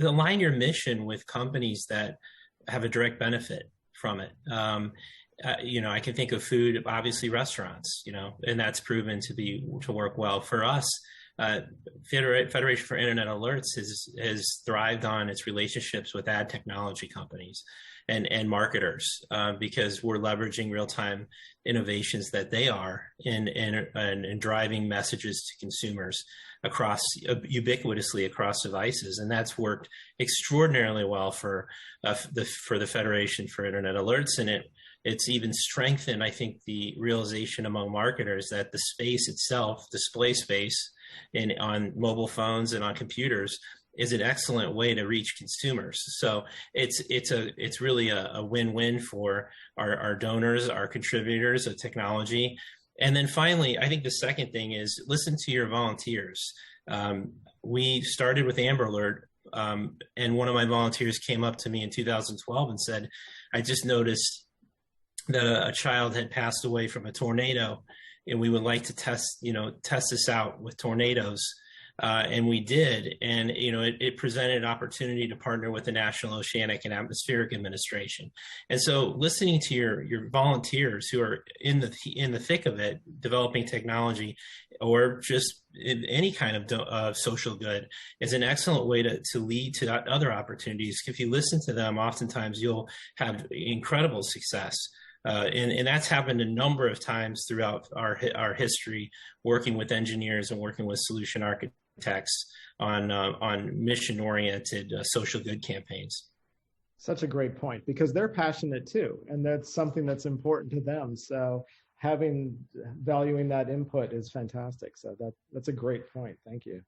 align your mission with companies that have a direct benefit from it. I can think of food, obviously restaurants, and that's proven to work well for us. Federation for Internet Alerts has thrived on its relationships with ad technology companies and marketers, because we're leveraging real-time innovations that they are in driving messages to consumers ubiquitously across devices, and that's worked extraordinarily well for the Federation for Internet Alerts, and it's even strengthened, I think, the realization among marketers that the space itself, display space on mobile phones and on computers, is an excellent way to reach consumers. So it's really a win-win for our donors, our contributors of technology. And then finally, I think the second thing is listen to your volunteers. We started with Amber Alert, and one of my volunteers came up to me in 2012 and said, I just noticed that a child had passed away from a tornado, and we would like to test this out with tornadoes. And we did. And, it presented an opportunity to partner with the National Oceanic and Atmospheric Administration. And so listening to your volunteers who are in the thick of it, developing technology or just any kind of social good is an excellent way to lead to other opportunities. If you listen to them, oftentimes you'll have incredible success. And that's happened a number of times throughout our history, working with engineers and working with solution architects on mission-oriented social good campaigns. Such a great point, because they're passionate too, and that's something that's important to them. So valuing that input is fantastic. So that's a great point. Thank you.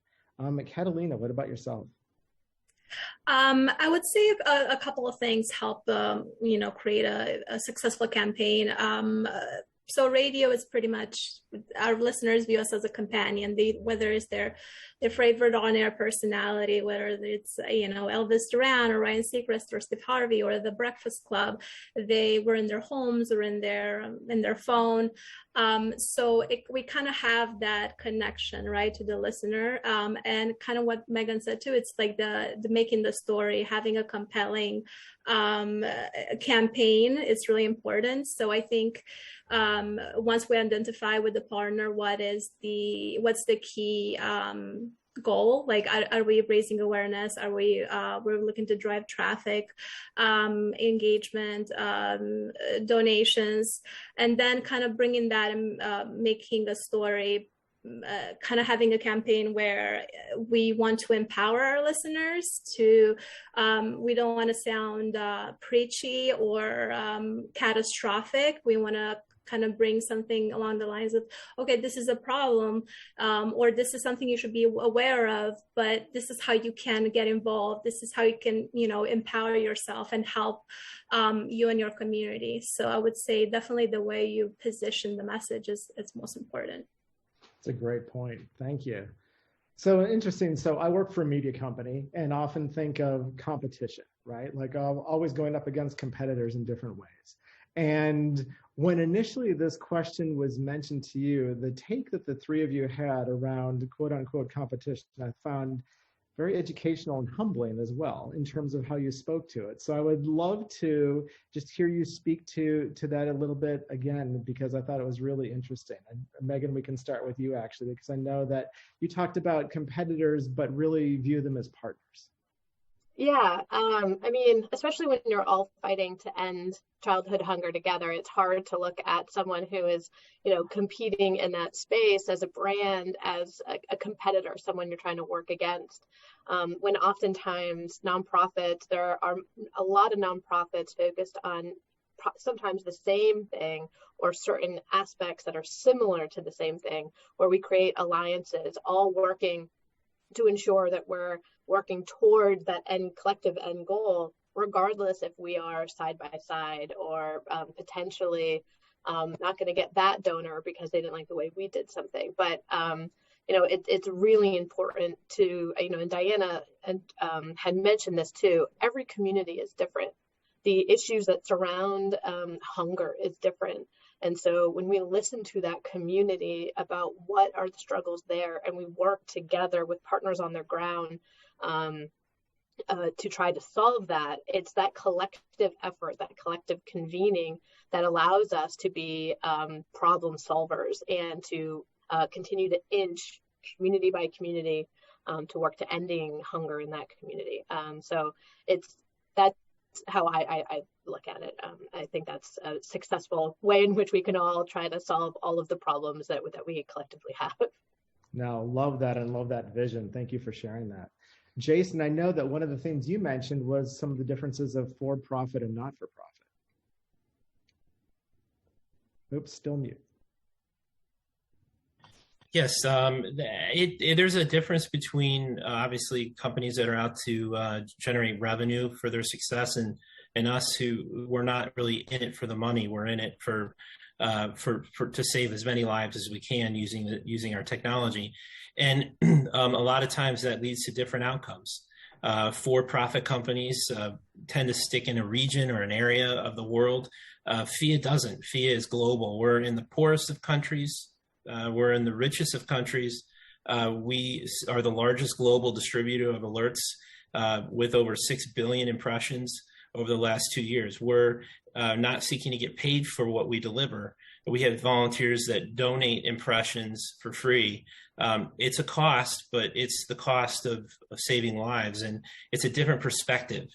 Catalina, what about yourself? I would say a couple of things help, create a successful campaign. So radio is pretty much, our listeners view us as a companion. Whether it's their favorite on-air personality, whether it's Elvis Duran or Ryan Seacrest or Steve Harvey or The Breakfast Club, they were in their homes or in their phone. So we kind of have that connection, right, to the listener. And kind of what Megan said too, it's like the making the story, having a compelling campaign is really important. So I think once we identify with the partner, what's the key goal? Like, are we raising awareness? Are we're looking to drive traffic, engagement, donations, and then kind of bringing that and making a story, kind of having a campaign where we want to empower our listeners to, we don't want to sound preachy or catastrophic. We want to kind of bring something along the lines of, okay, this is a problem, or this is something you should be aware of, but this is how you can get involved. This is how you can, empower yourself and help you and your community. So I would say definitely the way you position the message is most important. That's a great point. Thank you. So interesting. So I work for a media company and often think of competition, right? Like always going up against competitors in different ways. And when initially this question was mentioned to you, the take that the three of you had around quote unquote competition, I found very educational and humbling as well in terms of how you spoke to it. So I would love to just hear you speak to that a little bit again, because I thought it was really interesting. And Megan, we can start with you actually, because I know that you talked about competitors, but really view them as partners. Yeah, I mean, especially when you're all fighting to end childhood hunger together, it's hard to look at someone who is, competing in that space as a brand, as a competitor, someone you're trying to work against. When oftentimes nonprofits, there are a lot of nonprofits focused on sometimes the same thing or certain aspects that are similar to the same thing, where we create alliances, all working to ensure that we're working toward that collective end goal, regardless if we are side by side or potentially not going to get that donor because they didn't like the way we did something. But it's really important to, and Diana had mentioned this too. Every community is different. The issues that surround hunger is different. And so when we listen to that community about what are the struggles there, and we work together with partners on their ground, to try to solve that. It's that collective effort, that collective convening that allows us to be problem solvers and to continue to inch community by community to work to ending hunger in that community. So that's how I look at it. I think that's a successful way in which we can all try to solve all of the problems that we collectively have. No, love that and love that vision. Thank you for sharing that. Jason, I know that one of the things you mentioned was some of the differences of for-profit and not-for-profit. Oops, still mute. Yes, there's a difference between obviously companies that are out to generate revenue for their success and us who we're not really in it for the money. We're in it for to save as many lives as we can using our technology. And a lot of times that leads to different outcomes. For-profit companies tend to stick in a region or an area of the world. FIA doesn't. FIA is global. We're in the poorest of countries. We're in the richest of countries. We are the largest global distributor of alerts with over 6 billion impressions over the last 2 years. We're not seeking to get paid for what we deliver. We have volunteers that donate impressions for free. It's a cost, but it's the cost of saving lives, and it's a different perspective.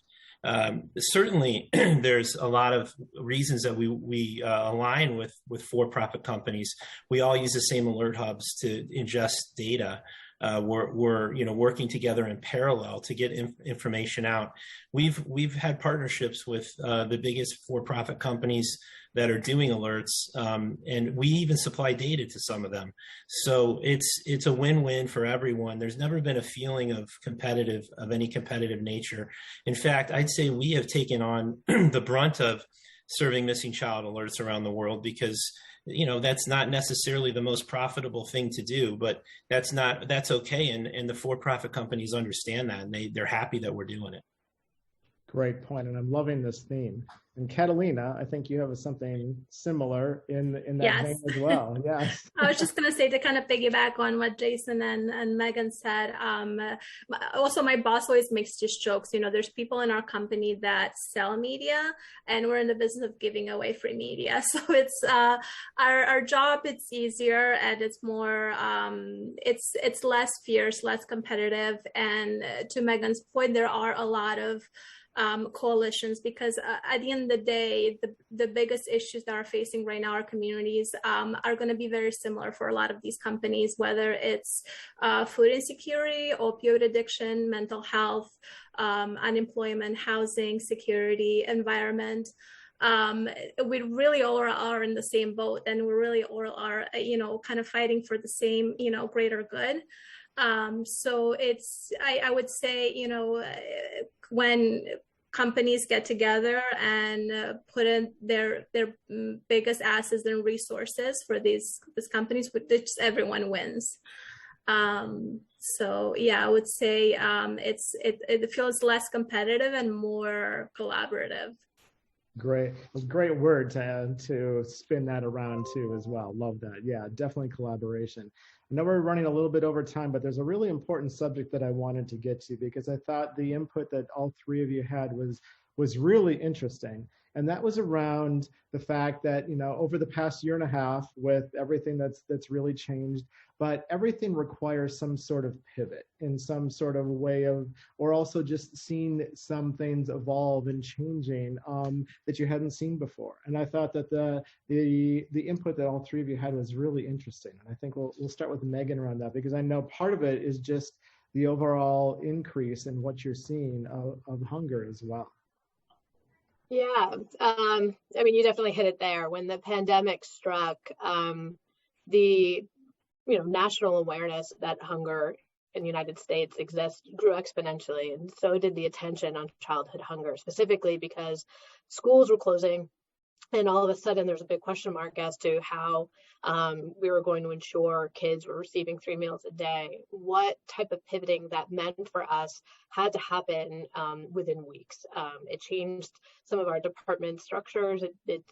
Certainly, there's a lot of reasons that we align with for-profit companies. We all use the same alert hubs to ingest data. We're working together in parallel to get information out. We've had partnerships with the biggest for-profit companies that are doing alerts, and we even supply data to some of them. So it's a win-win for everyone. There's never been a feeling of any competitive nature. In fact, I'd say we have taken on the brunt of serving missing child alerts around the world because that's not necessarily the most profitable thing to do, but that's okay. And the for-profit companies understand that, and they're happy that we're doing it. Great point, and I'm loving this theme. And Catalina, I think you have something similar in that vein as well. Yes. I was just going to say, to kind of piggyback on what Jason and Megan said. Also, my boss always makes just jokes. There's people in our company that sell media, and we're in the business of giving away free media. So it's our job. It's easier, and it's more. It's less fierce, less competitive. And to Megan's point, there are a lot of coalitions, because at the end of the day, the biggest issues that are facing right now our communities are going to be very similar for a lot of these companies, whether it's food insecurity, opioid addiction, mental health, unemployment, housing, security, environment. We really all are in the same boat, and we really all are, kind of fighting for the same, greater good. So I would say, when companies get together and put in their biggest assets and resources for these companies, which everyone wins. So yeah, I would say it feels less competitive and more collaborative. Great. Great word to spin that around too as well. Love that. Yeah, definitely collaboration. I know we're running a little bit over time, but there's a really important subject that I wanted to get to, because I thought the input that all three of you had was really interesting. And that was around the fact that, over the past year and a half, with everything that's really changed, but everything requires some sort of pivot in some sort of way of, or also just seeing some things evolve and changing that you hadn't seen before. And I thought that the input that all three of you had was really interesting. And I think we'll start with Megan around that, because I know part of it is just the overall increase in what you're seeing of hunger as well. Yeah, you definitely hit it there. When the pandemic struck, the national awareness that hunger in the United States exists grew exponentially, and so did the attention on childhood hunger, specifically because schools were closing, and all of a sudden there's a big question mark as to how we were going to ensure kids were receiving 3 meals a day. What type of pivoting that meant for us had to happen within weeks. It changed some of our department structures. It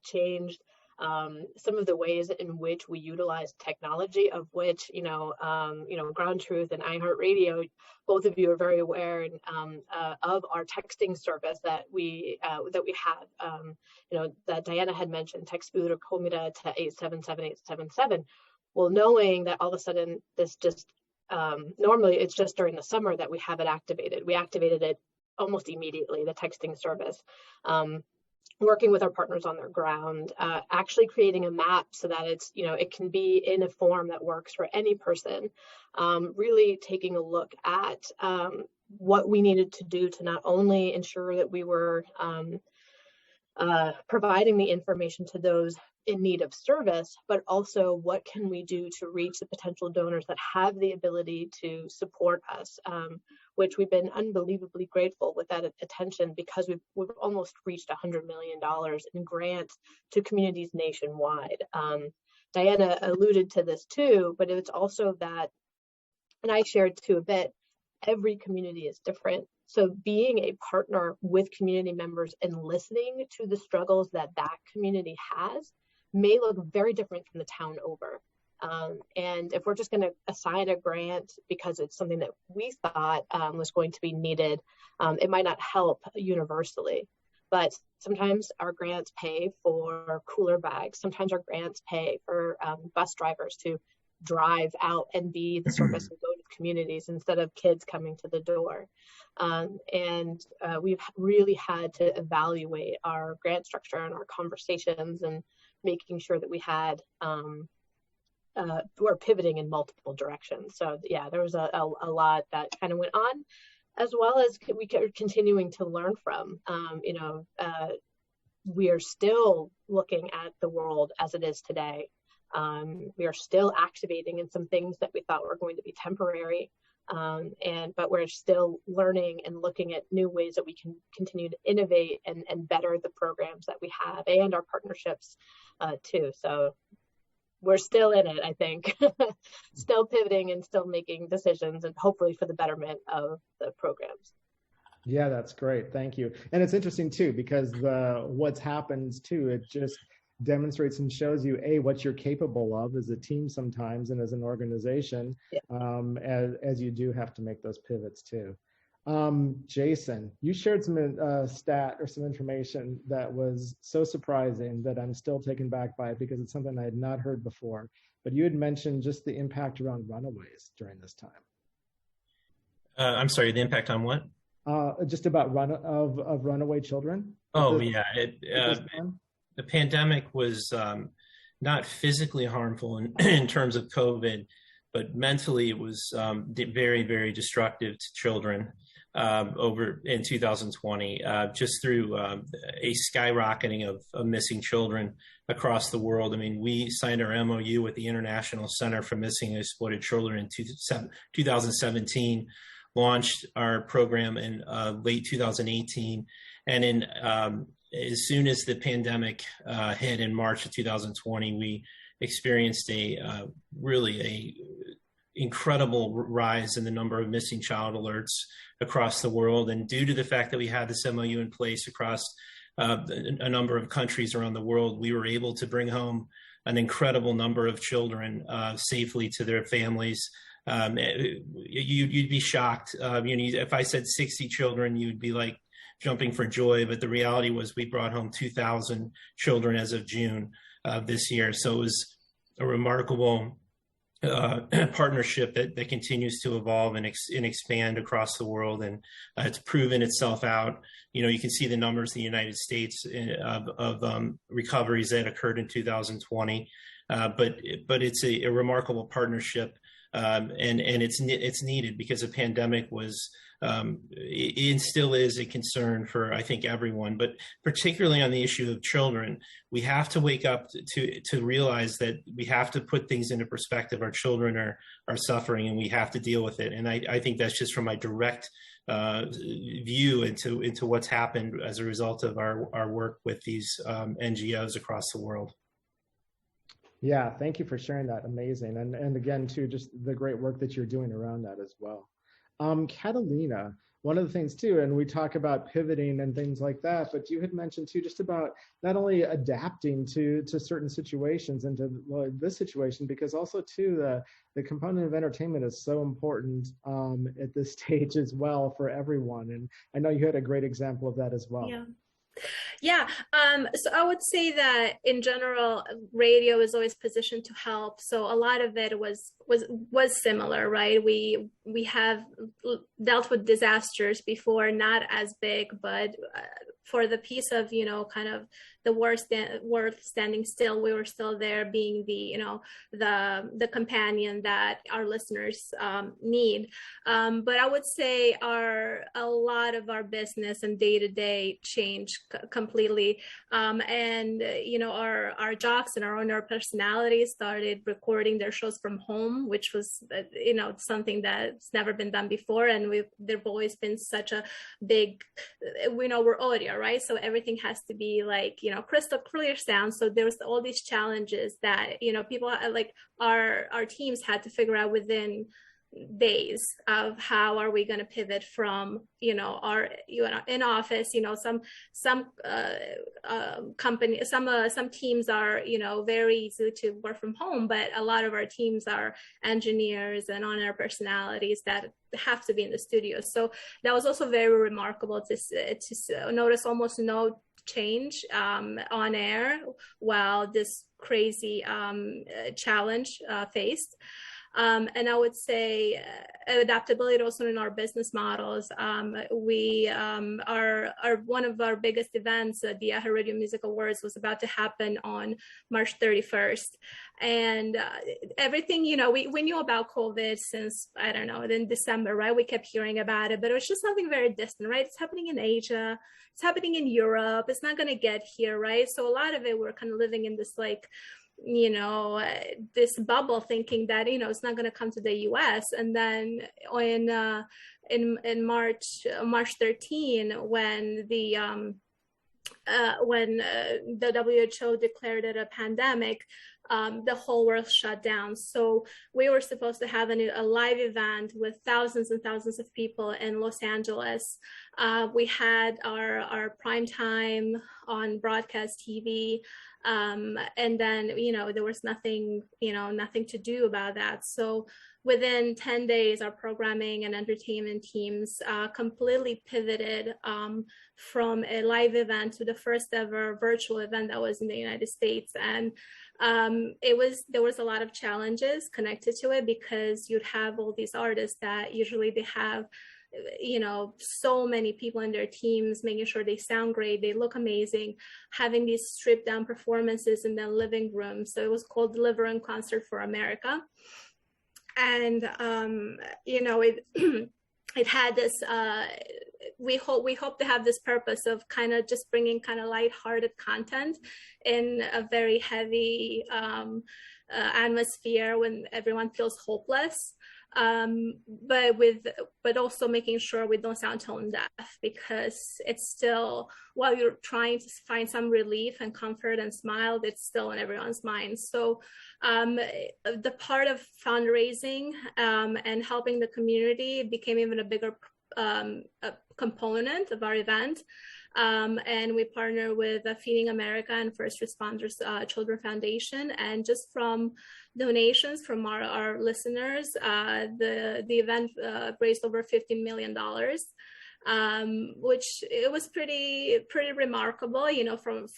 changed some of the ways in which we utilize technology, of which, Ground Truth and iHeartRadio, both of you are very aware of our texting service that we have, that Diana had mentioned, text food or comida to 877-877. Well, knowing that all of a sudden this just, normally it's just during the summer that we have it activated. We activated it almost immediately, the texting service. Working with our partners on their ground, actually creating a map so that it's, it can be in a form that works for any person, really taking a look at what we needed to do to not only ensure that we were providing the information to those in need of service, but also what can we do to reach the potential donors that have the ability to support us, which we've been unbelievably grateful with that attention, because we've almost reached $100 million in grants to communities nationwide. Diana alluded to this too, but it's also that, and I shared too a bit, every community is different. So being a partner with community members and listening to the struggles that community has may look very different from the town over. And if we're just going to assign a grant because it's something that we thought was going to be needed, it might not help universally. But sometimes our grants pay for cooler bags. Sometimes our grants pay for bus drivers to drive out and be the service and go to communities instead of kids coming to the door. And we've really had to evaluate our grant structure and our conversations and making sure that we had, we're pivoting in multiple directions. So yeah, there was a lot that kind of went on, as well as we are continuing to learn from. We are still looking at the world as it is today. We are still activating in some things that we thought were going to be temporary, but we're still learning and looking at new ways that we can continue to innovate and better the programs that we have and our partnerships too. So we're still in it, I think, still pivoting and still making decisions, and hopefully for the betterment of the programs. Yeah, that's great. Thank you. And it's interesting too, because what's happened too, it just demonstrates and shows you what you're capable of as a team sometimes and as an organization, as you do have to make those pivots too. Jason, you shared some stat or some information that was so surprising that I'm still taken back by it, because it's something I had not heard before. But you had mentioned just the impact around runaways during this time. I'm sorry, the impact on what? Just about runaway children. Oh, yeah. The pandemic was not physically harmful in terms of COVID, but mentally it was very, very destructive to children over in 2020, just through a skyrocketing of missing children across the world. I mean, we signed our MOU with the International Center for Missing and Exploited Children in 2017, launched our program in late 2018, and as soon as the pandemic hit in March of 2020, we experienced really incredible rise in the number of missing child alerts across the world. And due to the fact that we had this MOU in place across a number of countries around the world, we were able to bring home an incredible number of children safely to their families. You'd be shocked. If I said 60 children, you'd be like jumping for joy. But the reality was we brought home 2,000 children as of June of this year. So it was a remarkable partnership that continues to evolve and expand across the world. And it's proven itself out. You can see the numbers in the United States of recoveries that occurred in 2020. But it's a remarkable partnership. And it's needed, because the pandemic was it still is a concern for, I think, everyone, but particularly on the issue of children. We have to wake up to realize that we have to put things into perspective. Our children are suffering, and we have to deal with it. And I think that's just from my direct view into what's happened as a result of our work with these NGOs across the world. Yeah, thank you for sharing that. Amazing. And again, too, just the great work that you're doing around that as well. Catalina, one of the things too, and we talk about pivoting and things like that, but you had mentioned too, just about not only adapting to certain situations and to this situation, because also too, the component of entertainment is so important at this stage as well for everyone. And I know you had a great example of that as well. Yeah. Yeah, so I would say that in general, radio is always positioned to help. So a lot of it was similar, right? We have dealt with disasters before, not as big, but for the piece of, kind of the worst standing still, we were still there, being the companion that our listeners need. But I would say a lot of our business and day-to-day changed completely. And our jocks and our owner personalities started recording their shows from home, which was something that's never been done before. And there've always been such a big, we're audio, right? So everything has to be like, crystal clear sound. So there was all these challenges that, people like our teams had to figure out within days of how are we going to pivot from our in office. Some company, some teams are very easy to work from home, but a lot of our teams are engineers and on-air personalities that have to be in the studio. So that was also very remarkable to notice almost no change on air while this crazy challenge faced. And I would say adaptability also in our business models. We are one of our biggest events, the Yahoo Radio Music Awards, was about to happen on March 31st. And everything, we knew about COVID since, I don't know, in December, right? We kept hearing about it, but it was just something very distant, right? It's happening in Asia, it's happening in Europe, it's not going to get here, right? So a lot of it, we're kind of living in this like, this bubble, thinking that it's not going to come to the US. And then in March 13, when the WHO declared it a pandemic, the whole world shut down. So we were supposed to have a live event with thousands and thousands of people in Los Angeles. We had our prime time on broadcast TV. And then, there was nothing to do about that. So within 10 days, our programming and entertainment teams completely pivoted from a live event to the first ever virtual event that was in the United States. And there was a lot of challenges connected to it, because you'd have all these artists that usually they have so many people in their teams, making sure they sound great, they look amazing, having these stripped down performances in their living room. So it was called Deliver and Concert for America. And, it had this, we hope to have this purpose of kind of just bringing kind of lighthearted content in a very heavy atmosphere when everyone feels hopeless. But also making sure we don't sound tone deaf, because it's still, while you're trying to find some relief and comfort and smile, it's still in everyone's minds. So the part of fundraising and helping the community became even a bigger component of our event. And we partner with Feeding America and First Responders Children Foundation. And just from donations from our listeners, the event raised over $15 million, which it was pretty remarkable,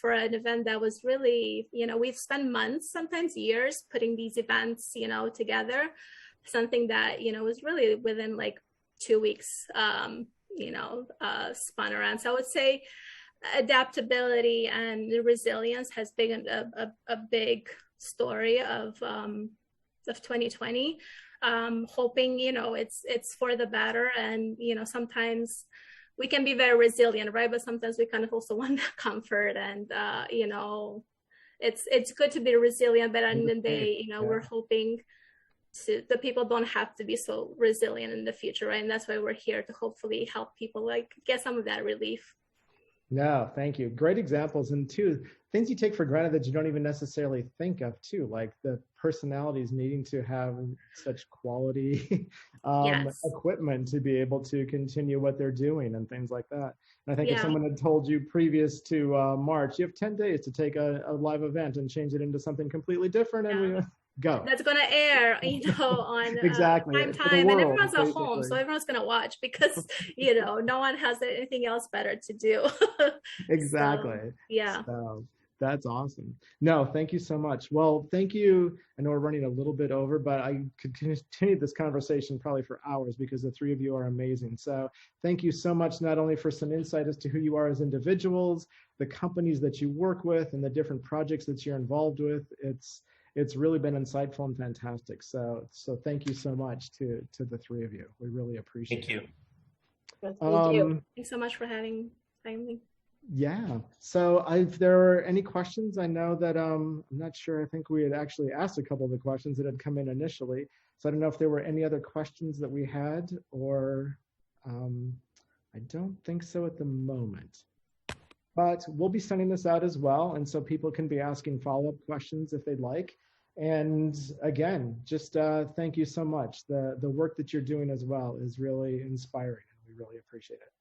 for an event that was really, we've spent months, sometimes years, putting these events, together. Something that, was really within like 2 weeks, spun around. So I would say adaptability and resilience has been a big story of 2020. Hoping, it's for the better. And, sometimes we can be very resilient, right? But sometimes we kind of also want comfort, and, it's good to be resilient, but at the end of the day, we're hoping the people don't have to be so resilient in the future, right? And that's why we're here, to hopefully help people like get some of that relief. No, thank you. Great examples. And two, things you take for granted that you don't even necessarily think of too, like the personalities needing to have such quality Yes. equipment to be able to continue what they're doing and things like that. And I think if Yeah. someone had told you previous to March, you have 10 days to take a live event and change it into something completely different, and we go. That's gonna air, on Exactly. prime For the time, and world, everyone's at home, basically. so everyone's gonna watch because no one has anything else better to do. Exactly. So, yeah. So that's awesome. No, thank you so much. Well, thank you. I know we're running a little bit over, but I could continue this conversation probably for hours because the three of you are amazing. So thank you so much, not only for some insight as to who you are as individuals, the companies that you work with, and the different projects that you're involved with. It's really been insightful and fantastic. So thank you so much to the three of you. We really appreciate Thank you. it. Thank you. Thanks so much for having me. Yeah. So if there are any questions, I know that I'm not sure. I think we had actually asked a couple of the questions that had come in initially. So I don't know if there were any other questions that we had, or I don't think so at the moment. But we'll be sending this out as well, and so people can be asking follow-up questions if they'd like. And again, just thank you so much. The work that you're doing as well is really inspiring, and we really appreciate it.